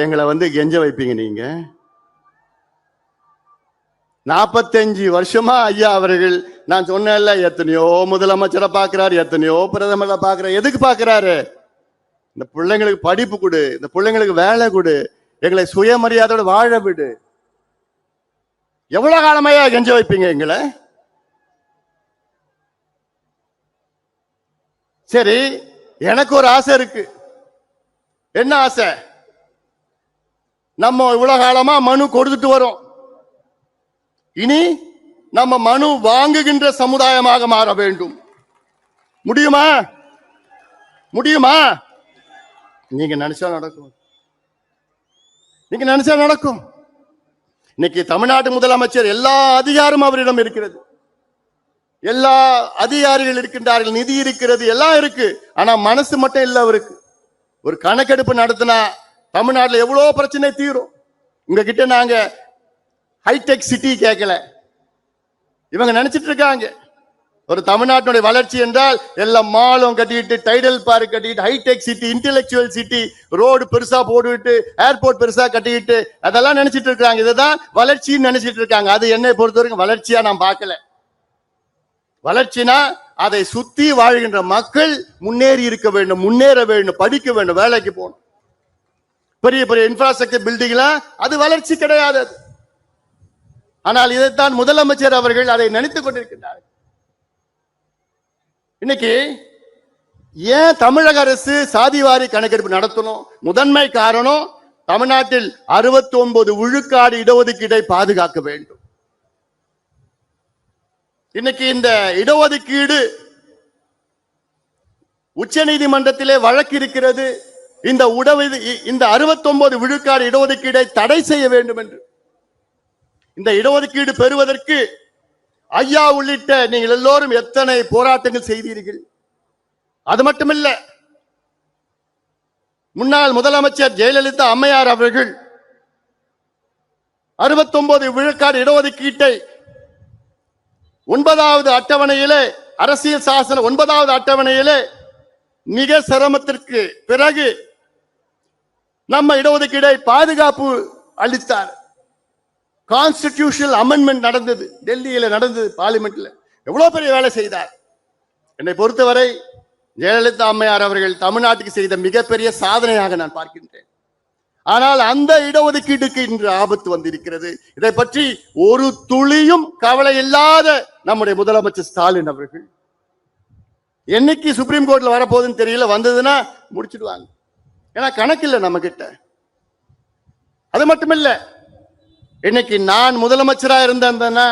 எங்களை கெஞ்ச வைப்பீங்க நீங்க? 45 வருஷமா ஐயா அவர்கள், நான் சொன்னேன்ல, எத்தனையோ முதலமைச்சரை பார்க்கிறாரு, எத்தனையோ பிரதமரை பார்க்கிறாரு. எதுக்கு பார்க்கிறாரு? இந்த பிள்ளைங்களுக்கு படிப்பு கொடு, இந்த பிள்ளைங்களுக்கு வேலை கொடு, எங்களை சுயமரியாதையோட வாழ விடு. எவ்வளவு காலமையா கெஞ்ச வைப்பீங்க எங்களை? சரி, எனக்கு ஒரு ஆசை இருக்கு. என்ன ஆசை? நம்ம இவ்வளவு காலமா மனு கொடுத்துட்டு வரோம். இனி நம்ம மனு வாங்குகின்ற சமுதாயமாக மாற வேண்டும். முடியுமா? முடியுமா? நீங்க நினைச்சா நடக்கும். நீங்க நினைச்சா நடக்கும். இன்னைக்கு தமிழ்நாட்டு முதலமைச்சர் எல்லா அதிகாரமும் அவரிடம் இருக்கிறது. எல்லா அதிகாரிகள் இருக்கின்றார்கள், நிதி இருக்கிறது, எல்லாம் இருக்கு. ஆனா மனசு மட்டும் இல்ல அவருக்கு. ஒரு கணக்கெடுப்பு நடத்தினா தமிழ்நாட்டில் எவ்வளவு பிரச்சனை தீரும். உங்ககிட்ட நாங்க ஹைடெக் சிட்டி கேட்கல. இவங்க நினைச்சிட்டு இருக்காங்க ஒரு தமிழ்நாட்டினுடைய வளர்ச்சி என்றால் எல்லாம் மாலும் கட்டிட்டு, டைடல் பார்க் கட்டிட்டு, hi-tech city, intellectual city, road பெருசா போட்டுவிட்டு, ஏர்போர்ட் பெருசா கட்டிக்கிட்டு, அதெல்லாம் நினைச்சிட்டு இருக்காங்க. இதுதான் வளர்ச்சின்னு நினைச்சிட்டு இருக்காங்க. அது என்னை பொறுத்த வரைக்கும் வளர்ச்சியா நான் பார்க்கல. வளர்ச்சினா அதை சுத்தி வாழ்கின்ற மக்கள் முன்னேறி இருக்க வேண்டும், முன்னேற வேண்டும், படிக்க வேண்டும், வேலைக்கு போகணும். பெரிய பெரிய இன்ஃப்ராஸ்ட்ரக்சர் பில்டிங்லாம் அது வளர்ச்சி கிடையாது. ஆனால் இதைத்தான் முதலமைச்சர் அவர்கள் அதை நினைத்துக் கொண்டிருக்கின்றார். இன்னைக்கு ஏன் தமிழக அரசு சாதிவாரி கணக்கெடுப்பு நடத்தணும்? முதன்மை காரணம், தமிழ்நாட்டில் 69 விழுக்காடு இடஒதுக்கீட்டை பாதுகாக்க வேண்டும். இன்னைக்கு இந்த இடஒதுக்கீடு உச்ச நீதிமன்றத்திலே வழக்கு இருக்கிறது. இந்த 69 விழுக்காடு இடஒதுக்கீடை தடை செய்ய வேண்டும் என்று. இந்த இடஒதுக்கீடு பெறுவதற்கு ஐயா உள்ளிட்ட நீங்கள் எல்லோரும் எத்தனை போராட்டங்கள் செய்தீர்கள். அது மட்டுமல்ல, முன்னாள் முதலமைச்சர் ஜெயலலிதா அம்மையார் அவர்கள் 69 விழுக்காடு இடஒதுக்கீட்டை 9வது அட்டவணையிலே, அரசியல் சாசன 9வது அட்டவணையிலே மிக சிரமத்திற்கு பிறகு நம்ம இடஒதுக்கீடை பாதுகாப்பு அளித்தார். கான்ஸ்டிடியூஷனல் அமெண்ட்மெண்ட் நடந்தது, டெல்லியில நடந்தது, பார்லிமெண்ட்ல. எவ்வளவு பெரிய வேலை செய்தார். என்னை பொறுத்தவரை ஜெயலலிதா அம்மையார் அவர்கள் தமிழ்நாட்டுக்கு செய்த மிகப்பெரிய சாதனையாக நான் பார்க்கின்றேன். ஆனால் அந்த இடஒதுக்கீட்டுக்கு இன்று ஆபத்து வந்திருக்கிறது. இதை பற்றி ஒரு துளியும் கவலை இல்லாத நம்முடைய முதலமைச்சர் ஸ்டாலின் அவர்கள் என்னைக்கு சுப்ரீம் கோர்ட்ல வரப்போகுதுன்னு தெரியல, வந்ததுன்னா முடிச்சிடுவாங்க. ஏன்னா கணக்கு இல்லை நம்ம கிட்ட. அது மட்டுமில்ல, இன்னைக்கு நான் முதலமைச்சரா இருந்தேன்னா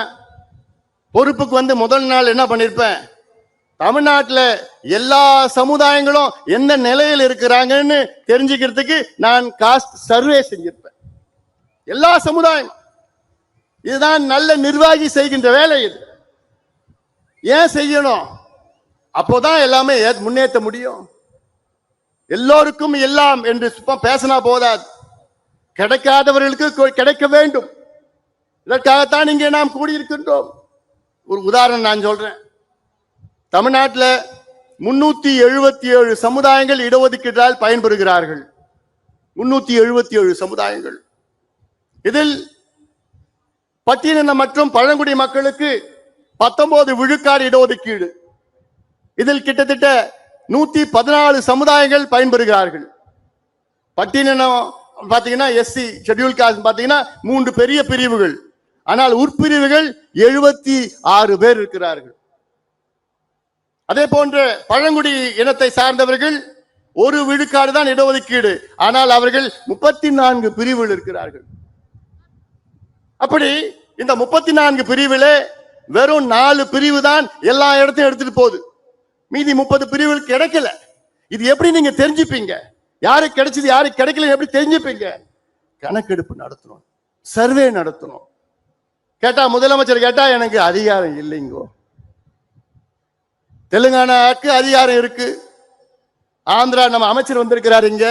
பொறுப்புக்கு வந்து முதல் நாள் என்ன பண்ணிருப்பேன், தமிழ்நாட்டில் எல்லா சமுதாயங்களும் எந்த நிலையில் இருக்கிறாங்கன்னு தெரிஞ்சுக்கிறதுக்கு நான் காஸ்ட் சர்வே செஞ்சிருப்பேன். எல்லா சமுதாயம். இதுதான் நல்ல நிர்வாகி செய்கின்ற வேலை. இது ஏன் செய்யணும்? அப்போதான் எல்லாமே முன்னேற்ற முடியும். எல்லோருக்கும் எல்லாம் என்று பேசினா போதாது, கிடைக்காதவர்களுக்கு கிடைக்க வேண்டும். இதற்காகத்தான் இங்கே நாம் கூடியிருக்கின்றோம். ஒரு உதாரணம் நான் சொல்றேன். தமிழ்நாட்டில் 377 சமுதாயங்கள் இடஒதுக்கீட்டால் பயன்பெறுகிறார்கள். 377 சமுதாயங்கள். இதில் பட்டியலின மற்றும் பழங்குடி மக்களுக்கு 19 விழுக்காடு இடஒதுக்கீடு. இதில் கிட்டத்தட்ட 114 சமுதாயங்கள் பயன்பெறுகிறார்கள். பட்டியலினம் பாத்தீங்கன்னா எஸ்சி ஷெட்யூல் காஸ்ட் பாத்தீங்கன்னா 3 பெரிய பிரிவுகள். ஆனால் உட்பிரிவுகள் 76 பேர் இருக்கிறார்கள். அதே போன்ற பழங்குடி இனத்தை சார்ந்தவர்கள் 1 விழுக்காடு தான் இடஒதுக்கீடு. ஆனால் அவர்கள் 34 பிரிவுகள் இருக்கிறார்கள். அப்படி இந்த 34 பிரிவிலே வெறும் 4 பிரிவு தான் எல்லா இடத்தையும் எடுத்துட்டு போகுது. மீதி 30 பிரிவுகள் கிடைக்கல. இது எப்படி நீங்க தெரிஞ்சுப்பீங்க? யாருக்கு கிடைச்சது யாருக்கு கிடைக்கல எப்படி தெரிஞ்சுப்பீங்க? கணக்கெடுப்பு நடத்தணும், சர்வே நடத்தணும். கேட்டா முதலமைச்சர் கேட்டா எனக்கு அதிகாரம் இல்லைங்கோ. தெலுங்கானாவுக்கு அதிகாரம் இருக்கு. ஆந்திரா நம்ம அமைச்சர் வந்திருக்கிறார், இங்க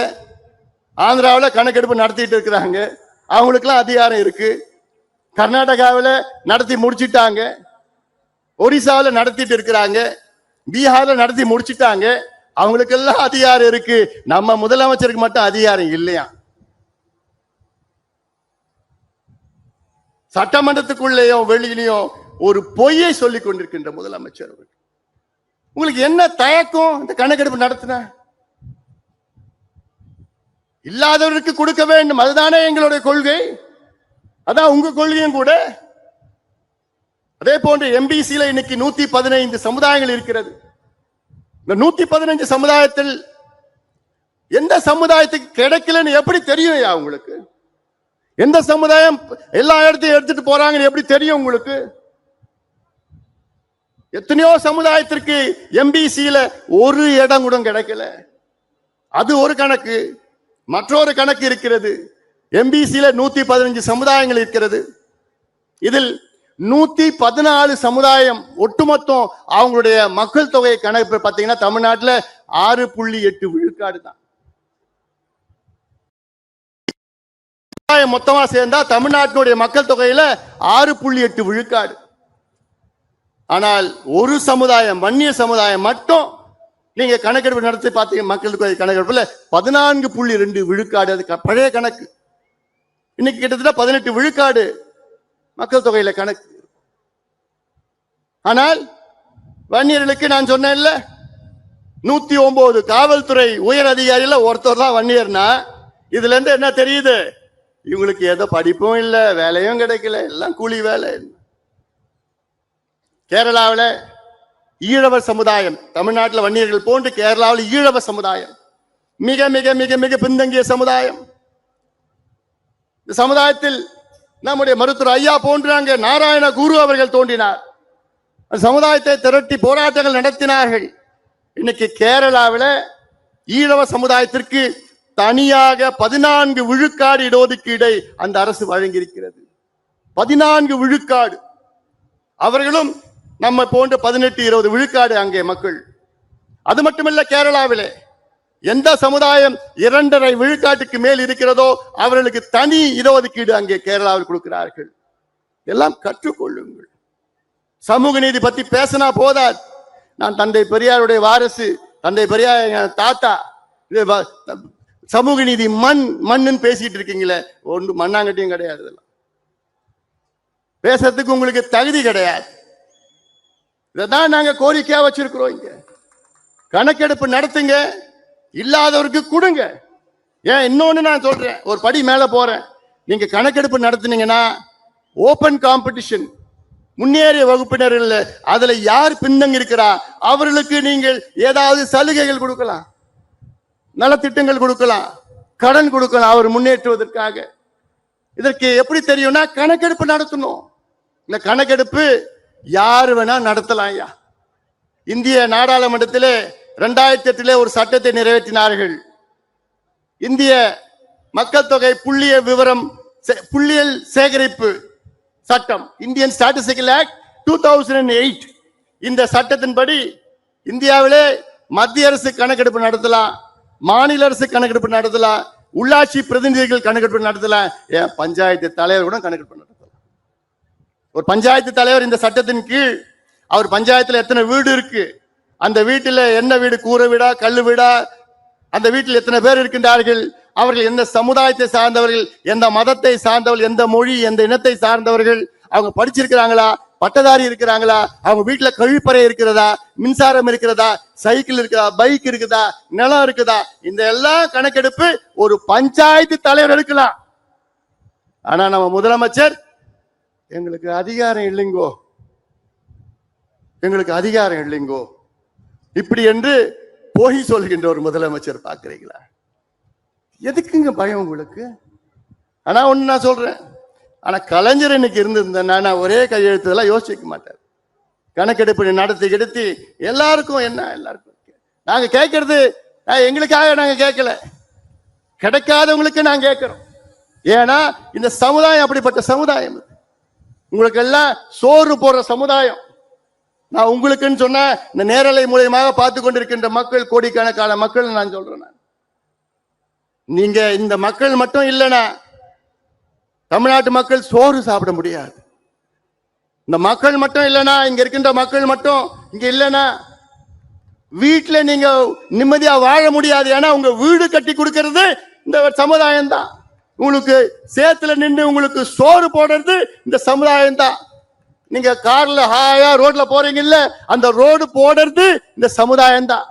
ஆந்திராவில் கணக்கெடுப்பு நடத்திட்டு இருக்கிறாங்க, அவங்களுக்கெல்லாம் அதிகாரம் இருக்கு. கர்நாடகாவில் நடத்தி முடிச்சிட்டாங்க, ஒடிசாவில் நடத்திட்டு இருக்கிறாங்க, பீகார்ல நடத்தி முடிச்சிட்டாங்க, அவங்களுக்கெல்லாம் அதிகாரம் இருக்கு. நம்ம முதலமைச்சருக்கு மட்டும் அதிகாரம் இல்லையா? சட்டமன்றத்துக்குள்ளேயும் வெளியிலையும் ஒரு பொய்யை சொல்லிக் கொண்டிருக்கின்ற முதலமைச்சர் உங்களுக்கு என்ன தயக்கம்? இந்த கணக்கெடுப்பு நடத்தின இல்லாதவருக்கு கொடுக்க வேண்டும், அதுதானே எங்களுடைய கொள்கை, அதான் உங்க கொள்கையும் கூட. அதே போன்று எம்பிசில இன்னைக்கு 115 சமுதாயங்கள் இருக்கிறது. இந்த 115 சமுதாயத்தில் எந்த சமுதாயத்துக்கு கிடைக்கலன்னு எப்படி தெரியும் உங்களுக்கு? எந்த சமுதாயம் எல்லா இடத்தையும் எடுத்துட்டு போறாங்கன்னு எப்படி தெரியும் உங்களுக்கு? எத்தனையோ சமுதாயத்திற்கு எம்பிசியில ஒரு இடம் கூட கிடைக்கல. அது ஒரு கணக்கு. மற்றொரு கணக்கு இருக்கிறது. எம்பிசியில 115 சமுதாயங்கள் இருக்கிறது. இதில் 114 சமுதாயம் ஒட்டுமொத்தம் அவங்களுடைய மக்கள் தொகை கணக்கு பார்த்தீங்கன்னா தமிழ்நாட்டில் 6.8 விழுக்காடு தான். மொத்தமா சேர்ந்தா தமிழ்நாட்டினுடைய மக்கள் தொகையில 6.8 விழுக்காடு. ஆனால் ஒரு சமுதாயம், வன்னிய சமுதாயம் மட்டும் நீங்க கணக்கெடுப்பு நடத்தி பார்த்தீங்க, மக்கள் தொகை கணக்கெடுப்புல 14.2 விழுக்காடு. அது பழைய கணக்கு. இன்னைக்கு கிட்டத்தட்ட 18 விழுக்காடு மக்கள் தொகையில கணக்கு. ஆனால் வன்னியர்களுக்கு நான் சொன்னேன்ல, 109 காவல்துறை உயர் அதிகாரியில ஒருத்தர் தான் வன்னியர்னா இதுல இருந்து என்ன தெரியுது? இவங்களுக்கு ஏதோ படிப்பும் இல்லை, வேலையும் கிடைக்கல, எல்லாம் கூலி வேலை. கேரளாவில் ஈழவர் சமுதாயம், தமிழ்நாட்டில் வன்னியர்கள் போன்று கேரளாவில் ஈழவர் சமுதாயம் மிக மிக மிக மிக பின்தங்கிய சமுதாயம். இந்த சமுதாயத்தில் நம்முடைய மருத்துவர் ஐயா போன்றாங்க நாராயண குரு அவர்கள் தோன்றினார். சமுதாயத்தை திரட்டி போராட்டங்கள் நடத்தினார்கள். இன்னைக்கு கேரளாவில் ஈழவ சமுதாயத்திற்கு தனியாக 14 விழுக்காடு இடஒதுக்கீடை அந்த அரசு வழங்கியிருக்கிறது. 14 விழுக்காடு. அவர்களும் நம்ம போன்ற 18-20 விழுக்காடு அங்கே மக்கள். அது மட்டுமல்ல, கேரளாவிலே எந்த சமுதாயம் 2.5 விழுக்காட்டுக்கு மேல் இருக்கிறதோ அவர்களுக்கு தனி இடஒதுக்கீடு அங்கே கேரளாவில் கொடுக்கிறார்கள். எல்லாம் கற்றுக்கொள்ளுங்கள். சமூக நீதி பத்தி பேசினா போதாது. நான் தந்தை பெரியாருடைய வாரிசு, தந்தை பெரியார் தாத்தா. சமூக நீதி மண்ணுன்னு பேசிட்டு இருக்கீங்களே, ஒன்று மண்ணாங்கட்டியும் கிடையாது. இதெல்லாம் பேசுறதுக்கு உங்களுக்கு தகுதி கிடையாது. இதான் நாங்க கோரிக்கையா வச்சிருக்கிறோம். இங்க கணக்கெடுப்பு நடத்துங்க, இல்லாதவருக்கு கொடுங்க. ஏன் இன்னொன்னு நான் சொல்றேன், ஒரு படி மேல போறேன். நீங்க கணக்கெடுப்பு நடத்துனீங்கன்னா ஓபன் காம்படிஷன், முன்னேறிய வகுப்பினர் இல்ல, அதுல யார் பின்னங்க இருக்கிறா அவர்களுக்கு நீங்கள் ஏதாவது சலுகைகள் கொடுக்கலாம், நலத்திட்டங்கள் கொடுக்கலாம், கடன் கொடுக்கலாம் அவர் முன்னேற்றுவதற்காக. இதற்கு எப்படி தெரியும்னா கணக்கெடுப்பு நடத்தணும். இந்த கணக்கெடுப்பு யாரு வேணா நடத்தலாம். ஐயா, இந்திய நாடாளுமன்றத்திலே 2008 ஒரு சட்டத்தை நிறைவேற்றினார்கள். இந்திய மக்கள் தொகை புள்ளியியல் சேகரிப்பு சட்டம், இந்தியன் ஸ்டாட்டிஸ்டிக்கல் ஆக்ட் 2008. இந்த சட்டத்தின்படி இந்தியாவிலே மத்திய அரசு கணக்கெடுப்பு நடத்தலாம், மாநில அரசு கணக்கெடுப்பு நடத்தலாம், உள்ளாட்சி பிரதிநிதிகள் கணக்கெடுப்பு நடத்தலாம், ஏன் பஞ்சாயத்து தலைவர் கூட கணக்கெடுப்பு நடத்தலாம். ஒரு பஞ்சாயத்து தலைவர் இந்த சட்டத்தின் கீழ் அவர் பஞ்சாயத்துல எத்தனை வீடு இருக்கு, அந்த வீட்டில் என்ன வீடு, கூரை வீடா கல்லு வீடா, அந்த வீட்டில் எத்தனை பேர் இருக்கின்றார்கள், அவர்கள் எந்த சமுதாயத்தை சார்ந்தவர்கள், எந்த மதத்தை சார்ந்தவர்கள், எந்த மொழி எந்த இனத்தை சார்ந்தவர்கள், அவங்க படிச்சிருக்கிறாங்களா, பட்டதாரி இருக்கிறாங்களா, அவங்க வீட்டுல கழிப்பறை இருக்கிறதா, மின்சாரம் இருக்கிறதா, சைக்கிள் இருக்குதா, பைக் இருக்குதா, நிலம் இருக்குதா, இந்த எல்லாம் கணக்கெடுப்பு ஒரு பஞ்சாயத்து தலைவர் எடுக்கலாம். ஆனா நம்ம முதலமைச்சர் எங்களுக்கு அதிகாரம் இல்லைங்கோ, எங்களுக்கு அதிகாரம் இல்லைங்கோ இப்படி என்று போய் சொல்கின்ற ஒரு முதலமைச்சர் பார்க்கிறீங்களா? எதுக்குங்க பயம் உங்களுக்கு? ஆனா ஒண்ணு நான் சொல்றேன், ஆனா கலைஞர் இன்னைக்கு இருந்திருந்தேன்னா நான் ஒரே கையெழுத்துலாம் யோசிக்க மாட்டார். கணக்கெடுப்பு நடத்தி எல்லாருக்கும் என்ன, எல்லாருக்கும் நாங்க கேட்கறது எங்களுக்காக நாங்க கேட்கல, கிடைக்காதவங்களுக்கு நாங்க கேட்கிறோம். ஏன்னா இந்த சமுதாயம் அப்படிப்பட்ட சமுதாயம், உங்களுக்கு எல்லாம் சோறு போடுற சமுதாயம். நான் உங்களுக்குன்னு சொன்ன இந்த நேரலை மூலியமாக பார்த்து கொண்டிருக்கின்ற மக்கள், கோடிக்கணக்கான மக்கள் நான் சொல்றேன். நீங்க இந்த மக்கள் மட்டும் இல்லைன்னா தமிழ்நாட்டு மக்கள் சோறு சாப்பிட முடியாது. இந்த மக்கள் மட்டும் இல்லைன்னா, இங்க இருக்கின்ற மக்கள் மட்டும் இங்க இல்லைன்னா வீட்டுல நீங்க நிம்மதியா வாழ முடியாது. ஏன்னா உங்க வீடு கட்டி கொடுக்கிறது இந்த சமுதாயம் தான். உங்களுக்கு சேத்துல நின்று உங்களுக்கு சோறு போடுறது இந்த சமுதாயம் தான். நீங்க கார்ல ஹாயா ரோட்ல போறீங்க இல்ல, அந்த ரோடு போடுறது இந்த சமுதாயம் தான்.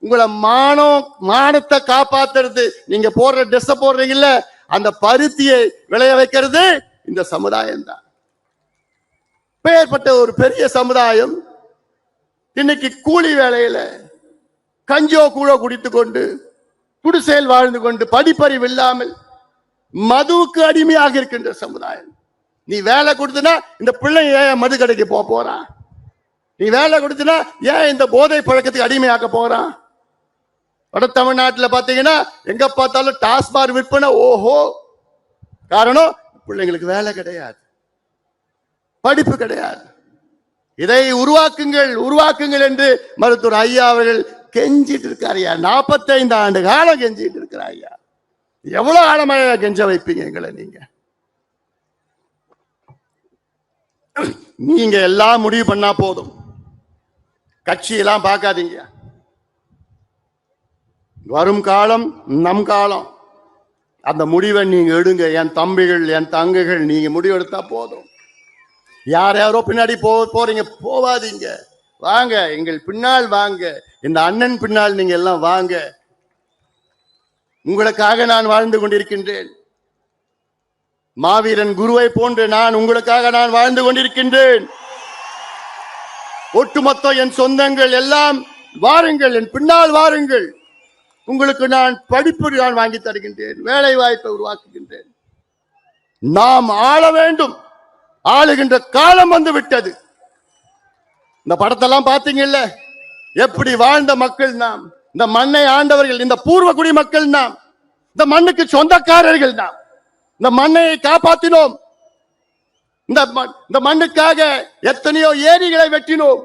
உங்களை மானத்தை காப்பாத்துறது, நீங்க போடுற ட்ரெஸ் போடுறீங்கல்ல, அந்த பருத்தியை விளைய வைக்கிறது இந்த சமுதாயம் தான். பெயர்பட்ட ஒரு பெரிய சமுதாயம் இன்னைக்கு கூலி வேலையில கஞ்சோ கூழோ குடித்து கொண்டு குடிசையில் வாழ்ந்து கொண்டு படிப்பறிவு இல்லாமல் மதுவுக்கு அடிமையாக இருக்கின்ற சமுதாயம். நீ வேலை கொடுத்தனா இந்த பிள்ளை ஏன் மது கடைக்கு போறான், நீ வேலை கொடுத்தனா ஏன் இந்த போதை பழக்கத்துக்கு அடிமையாக்க போறான். வட தமிழ்நாட்டில் பாத்தீங்கன்னா எங்க பார்த்தாலும் டாஸ்மாக் விற்பனை. ஓஹோ, காரணம் பிள்ளைங்களுக்கு வேலை கிடையாது, படிப்பு கிடையாது. இதை உருவாக்குங்கள் என்று மருத்துவர் ஐயா அவர்கள் கெஞ்சிட்டு இருக்காரு. 45 ஆண்டு காலம் கெஞ்சிட்டு இருக்கிறார் ஐயா. எவ்வளவு ஆழமாக கெஞ்ச வைப்பீங்க எங்களை? நீங்க எல்லாம் முடிவு பண்ணா போதும், கட்சியெல்லாம் பார்க்காதீங்க. வரும் காலம் நம் காலம், அந்த முடிவை நீங்க எடுங்க. என் தம்பிகள் என் தங்கைகள், நீங்க முடிவெடுத்தா போதும். யாரோ பின்னாடி போறீங்க, போவாதீங்க. வாங்க, எங்கள் பின்னால் வாங்க, இந்த அண்ணன் பின்னால் நீங்க எல்லாம் வாங்க. உங்களுக்காக நான் வாழ்ந்து கொண்டிருக்கின்றேன். மாவீரன் குருவை போன்று நான் உங்களுக்காக நான் வாழ்ந்து கொண்டிருக்கின்றேன். ஒட்டுமொத்த என் சொந்தங்கள் எல்லாம் வாருங்கள், என் பின்னால் வாருங்கள். உங்களுக்கு நான் படிப்பு நான் வாங்கி தருகின்றேன், வேலை வாய்ப்பை உருவாக்குகின்றேன். நாம் ஆள வேண்டும், ஆளுகின்ற காலம் வந்து விட்டது. இந்த படத்தெல்லாம் பார்த்தீங்கல்ல, எப்படி வாழ்ந்த மக்கள் நாம். இந்த மண்ணை ஆண்டவர்கள் இந்த பூர்வ குடிமக்கள் நாம். இந்த மண்ணுக்கு சொந்தக்காரர்கள் நாம். இந்த மண்ணை காப்பாற்றினோம். இந்த மண்ணுக்காக எத்தனையோ ஏரிகளை வெட்டினோம்.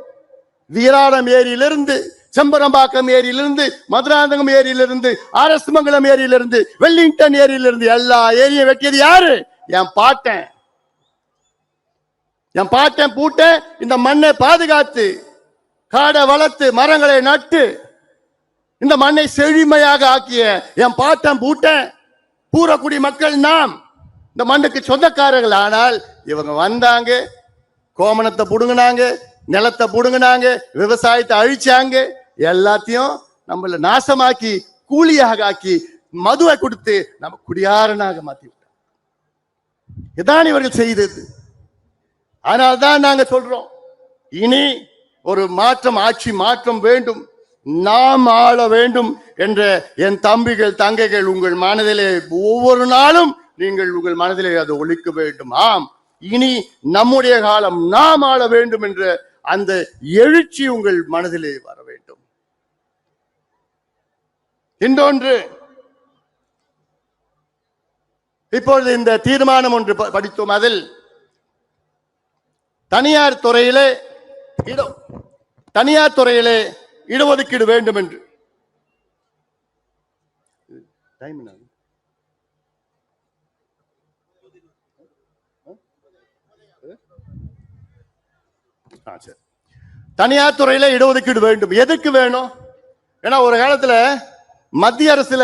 வீராணம் ஏரியிலிருந்து, செம்பரம்பாக்கம் ஏரியிலிருந்து, மதுராந்தகம் ஏரியிலிருந்து, அரசமங்கலம் ஏரியிலிருந்து, வெல்லிங்டன் ஏரியிலிருந்து எல்லா ஏரியும் வெட்டியது யாரு? என் பாட்டன். என் பாட்டன் பூட்டன் இந்த மண்ணை பாதுகாத்து, காடை வளர்த்து, மரங்களை நட்டு, இந்த மண்ணை செழுமையாக ஆக்கிய என் பாட்டன் பூட்டன் பூரக்குடி மக்கள் நாம். இந்த மண்ணுக்கு சொந்தக்காரர்கள். ஆனால் இவங்க வந்தாங்க, கோமணத்தை புடுங்கினாங்க, நிலத்தை புடுங்கினாங்க, விவசாயத்தை அழிச்சாங்க, எல்லாத்தையும் நம்மள நாசமாக்கி கூலியாக ஆக்கி மதுவை கொடுத்து நம்ம குடியாரனாக மாத்தி விட்டாங்க. இதான் இவர்கள் செய்தது. அதனால்தான் நாங்க சொல்றோம், இனி ஒரு மாற்றம், ஆட்சி மாற்றம் வேண்டும், நாம் ஆள வேண்டும் என்ற என் தம்பிகள் தங்கைகள் உங்கள் மனதிலே ஒவ்வொரு நாளும் நீங்கள் உங்கள் மனதிலே அதை ஒழிக்க வேண்டும். ஆம், இனி நம்முடைய காலம், நாம் ஆள வேண்டும் என்ற அந்த எழுச்சி உங்கள் மனதிலே வர வேண்டும். இன்னொன்று, இப்பொழுது இந்த தீர்மானம் ஒன்று படித்தோம். அதில் தனியார் துறையிலே இடஒதுக்கீடு வேண்டும் என்று. தனியார் துறையில இடஒதுக்கீடு வேண்டும். எதுக்கு வேணும்? ஏன்னா ஒரு காலத்துல மத்திய அரசுல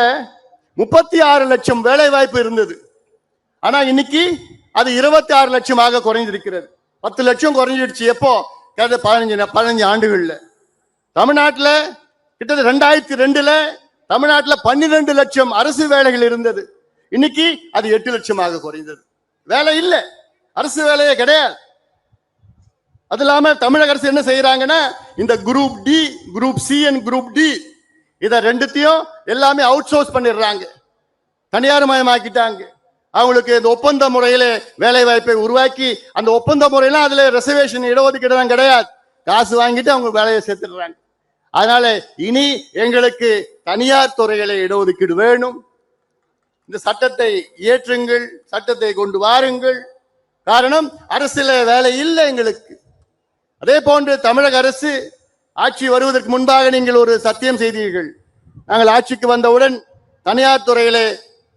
36 லட்சம் வேலை வாய்ப்பு இருந்தது. ஆனா இன்னைக்கு அது 26 லட்சமாக குறைந்திருக்கிறது. 10 லட்சம் குறைஞ்சிடுச்சு. எப்போ? 15 ஆண்டுகள்ல. தமிழ்நாட்டில் கிட்டத்தட்ட 2002ல தமிழ்நாட்டில் 12 லட்சம் அரசு வேலைகள் இருந்தது. இன்னைக்கு அது 8 லட்சமாக குறைந்தது. வேலை இல்லை, அரசு வேலையே கிடையாது. அது இல்லாம தமிழக அரசு என்ன செய்யறாங்கன்னா, இந்த group D, group C and group D இத ரெண்டுத்தையும் எல்லாமே அவுட் சோர்ஸ் பண்ணிடுறாங்க, தனியார் மயமாக்கிட்டாங்க. அவங்களுக்கு இந்த ஒப்பந்த முறையில வேலை வாய்ப்பை உருவாக்கி, அந்த ஒப்பந்த முறையெல்லாம் அதுல ரிசர்வேஷன் இடஒதுக்கீடு தான் கிடையாது, காசு வாங்கிட்டு அவங்க வேலையை சேர்த்துடுறாங்க. அதனால இனி எங்களுக்கு தனியார் துறைகளை இடஒதுக்கீடு வேணும். இந்த சட்டத்தை இயற்றுங்கள், சட்டத்தை கொண்டு வாருங்கள். காரணம், அரசுல வேலை இல்லை எங்களுக்கு. அதே போன்று தமிழக அரசு ஆட்சி வருவதற்கு முன்பாக நீங்கள் ஒரு சத்தியம் செய்தீர்கள். நாங்கள் ஆட்சிக்கு வந்தவுடன் தனியார் துறையிலே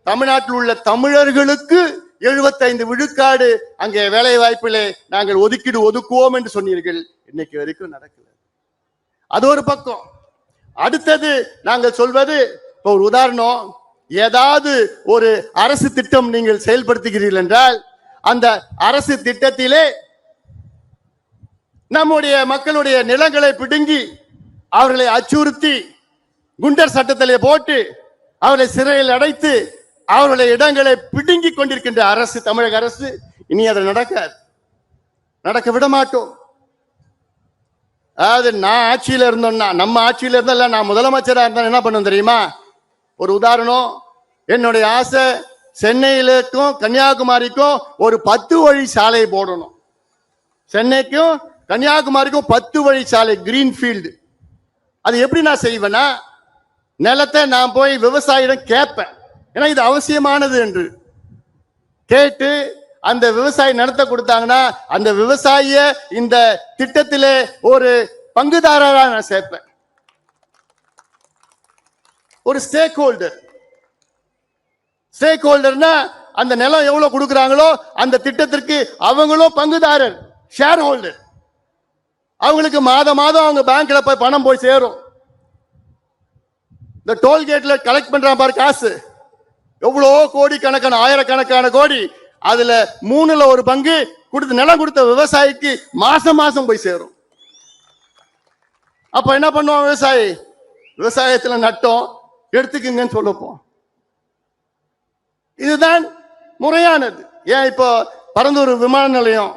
தமிழ்நாட்டில் உள்ள தமிழர்களுக்கு 75 விழுக்காடு அங்கே வேலை வாய்ப்பிலே நாங்கள் ஒதுக்கீடு ஒதுக்குவோம் என்று சொன்னீர்கள். இன்னைக்கு வரைக்கும் நடக்கல. அது ஒரு பக்கம். அடுத்தது நாங்கள் சொல்வது, இப்போ ஒரு உதாரணம், ஏதாவது ஒரு அரசு திட்டம் நீங்கள் செயல்படுத்துகிறீர்கள் என்றால் அந்த அரசு திட்டத்திலே நம்முடைய மக்களுடைய நிலங்களை பிடுங்கி அவர்களை அச்சுறுத்தி குண்டர் சட்டத்திலே போட்டு அவர்களை சிறையில் அடைத்து அவர்களுடைய இடங்களை பிடுங்கி கொண்டிருக்கின்ற அரசு, தமிழக அரசு. இனி அதை நடக்க விட மாட்டோம். அதாவது நான் ஆட்சியில இருந்தோம்னா, நம்ம ஆட்சியில இருந்தா, நான் முதலமைச்சரா இருந்தா என்ன பண்ணும் தெரியுமா? ஒரு உதாரணம், என்னுடைய ஆசை சென்னையிலுக்கும் கன்னியாகுமரிக்கும் ஒரு 10 வழி சாலை போடணும். சென்னைக்கும் கன்னியாகுமரிக்கும் 10 வழி சாலை, கிரீன்ஃபீல்டு. அது எப்படி நான் செய்வேன்னா, நிலத்தை நான் போய் விவசாயிடம் கேட்பேன், ஏன்னா இது அவசியமானது என்று கேட்டு அந்த விவசாயி நிலத்தை கொடுத்தாங்கன்னா அந்த விவசாயிய இந்த திட்டத்திலே ஒரு பங்குதாரரா நான் சேர்ப்பேன். ஒரு ஸ்டேக் ஹோல்டர்னா அந்த நிலம் எவ்வளவு கொடுக்குறாங்களோ அந்த திட்டத்திற்கு அவங்களும் பங்குதாரர், ஷேர் ஹோல்டர். அவங்களுக்கு மாதம் அவங்க பேங்க்ல போய் பணம் போய் சேரும். இந்த டோல்கேட்ல கலெக்ட் பண்றான் பாரு காசு, எவ்வளோ கோடி கணக்கான, ஆயிரக்கணக்கான கோடி, அதுல 3ல் 1 பங்கு கொடுத்து நிலம் கொடுத்த விவசாயிக்கு மாசம் போய் சேரும். அப்ப என்ன பண்ணுவான் விவசாயி? விவசாயத்துல நட்டம் எடுத்துக்குங்கன்னு சொல்லப்போம். இதுதான் முறையானது. ஏன் இப்போ பரந்தூர் விமான நிலையம்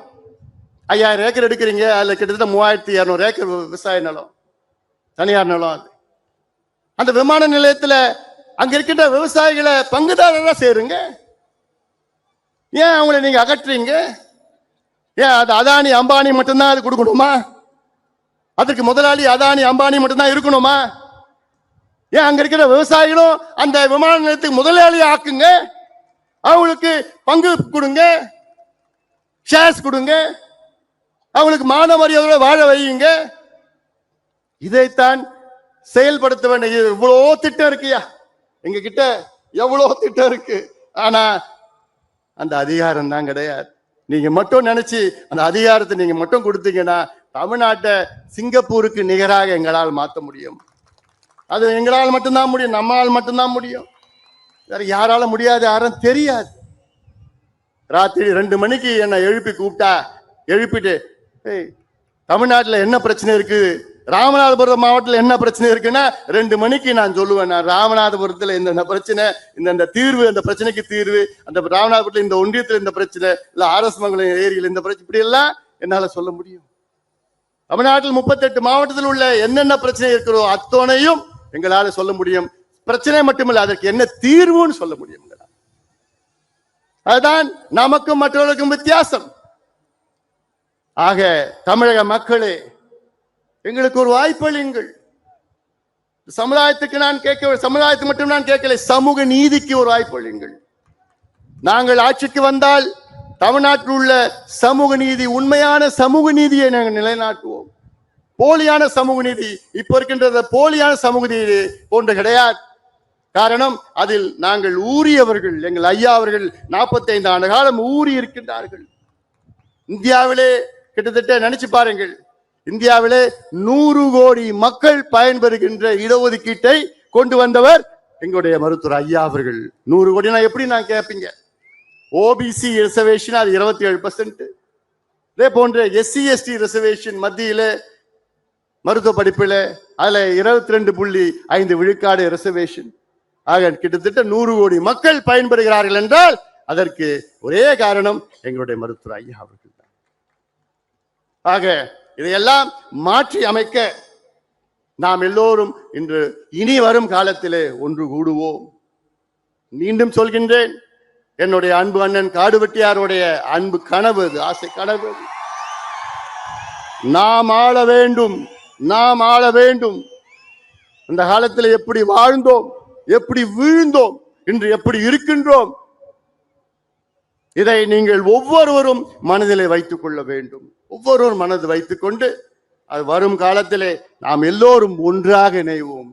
5000 ஏக்கர் எடுக்கிறீங்க, அதுல கிட்டத்தட்ட 3200 ஏக்கர் விவசாய நிலம், தனியார் நிலம். அது அந்த விமான நிலையத்துல அங்க இருக்கின்ற விவசாயிகளை பங்குதாரரா சேருங்க. ஏன் அவங்களை நீங்க அகற்றுறீங்க? ஏன் அது அதானி அம்பானி மட்டும்தான் அது கொடுக்கணுமா? அதற்கு முதலாளி அதானி அம்பானி மட்டும்தான் இருக்கணுமா? ஏன் அங்க இருக்கிற விவசாயிகளும் அந்த விமான நிலையத்துக்கு முதலாளி ஆக்குங்க, அவங்களுக்கு பங்கு கொடுங்க, ஷேர்ஸ் கொடுங்க, அவங்களுக்கு மான மரியாதையோட வாழ வையுங்க. இதைத்தான் செயல்படுத்த வேண்டிய இவ்வளோ திட்டம் இருக்குயா, எங்க கிட்ட எவ்வளவு திட்டம் இருக்கு. ஆனா அந்த அதிகாரம் தான் கிடையாது. நீங்க மட்டும் நினைச்சு அந்த அதிகாரத்தை நீங்க மட்டும் கொடுத்தீங்கன்னா தமிழ்நாட்டை சிங்கப்பூருக்கு நிகராக எங்களால் மாற்ற முடியும். அது எங்களால் மட்டும்தான் முடியும், நம்மளால் மட்டும்தான் முடியும், வேற யாரால முடியாது, யாரும் தெரியாது. ராத்திரி 2 மணிக்கு என்னை எழுப்பி கூப்பிட்டா, எழுப்பிட்டு தமிழ்நாட்டில் என்ன பிரச்சனை இருக்கு, ராமநாதபுரம் மாவட்டத்தில் என்ன பிரச்சனை இருக்குன்னா 2 மணிக்கு நான் சொல்லுவேன். நான் ராமநாதபுரத்தில் இந்த பிரச்சனை, இந்த தீர்வு, அந்த பிரச்சனைக்கு தீர்வு, அந்த ராமநாதபுரத்தில் இந்த ஒன்றியத்தில் இந்த பிரச்சனை, இல்ல ஆர்எஸ் மங்கலம் ஏரியில் இந்த பிரச்சனை, இப்படி எல்லாம் என்னால சொல்ல முடியும். தமிழ்நாட்டில் 38 மாவட்டத்தில் உள்ள என்னென்ன பிரச்சனை இருக்கிறோ அத்தனையும் எங்களால சொல்ல முடியும். பிரச்சனை மட்டுமில்ல, அதற்கு என்ன தீர்வுன்னு சொல்ல முடியும். அதுதான் நமக்கும் மற்றவர்களுக்கும் வித்தியாசம். ஆக தமிழக மக்களே, எங்களுக்கு ஒரு வாய்ப்பளியுங்கள். சமுதாயத்துக்கு நான் கேட்க, சமுதாயத்துக்கு மட்டும் நான் கேட்கல, சமூக நீதிக்கு ஒரு வாய்ப்பளியுங்கள். நாங்கள் ஆட்சிக்கு வந்தால் தமிழ்நாட்டில் உள்ள சமூக நீதி, உண்மையான சமூக நீதியை நாங்கள் நிலைநாட்டுவோம். போலியான சமூக நீதி இப்ப இருக்கின்ற போலியான சமூக நீதி போன்று கிடையாது. காரணம், அதில் நாங்கள் ஊறியவர்கள், எங்கள் ஐயா அவர்கள் 45 ஆண்டு காலம் ஊறி இருக்கின்றார்கள். இந்தியாவிலே கிட்டத்தட்ட நினைச்சு பாருங்கள், இந்தியாவிலே 100 கோடி மக்கள் பயன்பெறுகின்ற இடஒதுக்கீட்டை கொண்டு வந்தவர் எங்களுடைய மருத்துவர் ஐயா அவர்கள். 100 கோடினா எப்படி நான் கேட்பீங்க? ஓபிசி ரிசர்வேஷன் அது 27%, இதே போன்ற SC ST ரிசர்வேஷன் மத்தியில மருத்துவ படிப்புல அதுல 22.5 விழுக்காடு ரிசர்வேஷன். ஆக கிட்டத்தட்ட 100 கோடி மக்கள் பயன்பெறுகிறார்கள் என்றால் அதற்கு ஒரே காரணம் எங்களுடைய மருத்துவர் ஐயா அவர்கள் தான். ஆக இதையெல்லாம் மாற்றி அமைக்க நாம் எல்லோரும் இன்று இனி வரும் காலத்திலே ஒன்று கூடுவோம். மீண்டும் சொல்கின்றேன், என்னுடைய அன்பு அண்ணன் காடுவெட்டியாருடைய அன்பு கனவு, ஆசை கனவு, நாம் ஆள வேண்டும், நாம் ஆள வேண்டும். அந்த காலத்தில் எப்படி வாழ்ந்தோம், எப்படி வீழ்ந்தோம், இன்று எப்படி இருக்கின்றோம், இதை நீங்கள் ஒவ்வொருவரும் மனதிலே வைத்துக் கொள்ள வேண்டும். ஒவ்வொருவரும் மனது வைத்துக் கொண்டு அது வரும் காலத்திலே நாம் எல்லோரும் ஒன்றாக இணைவோம்.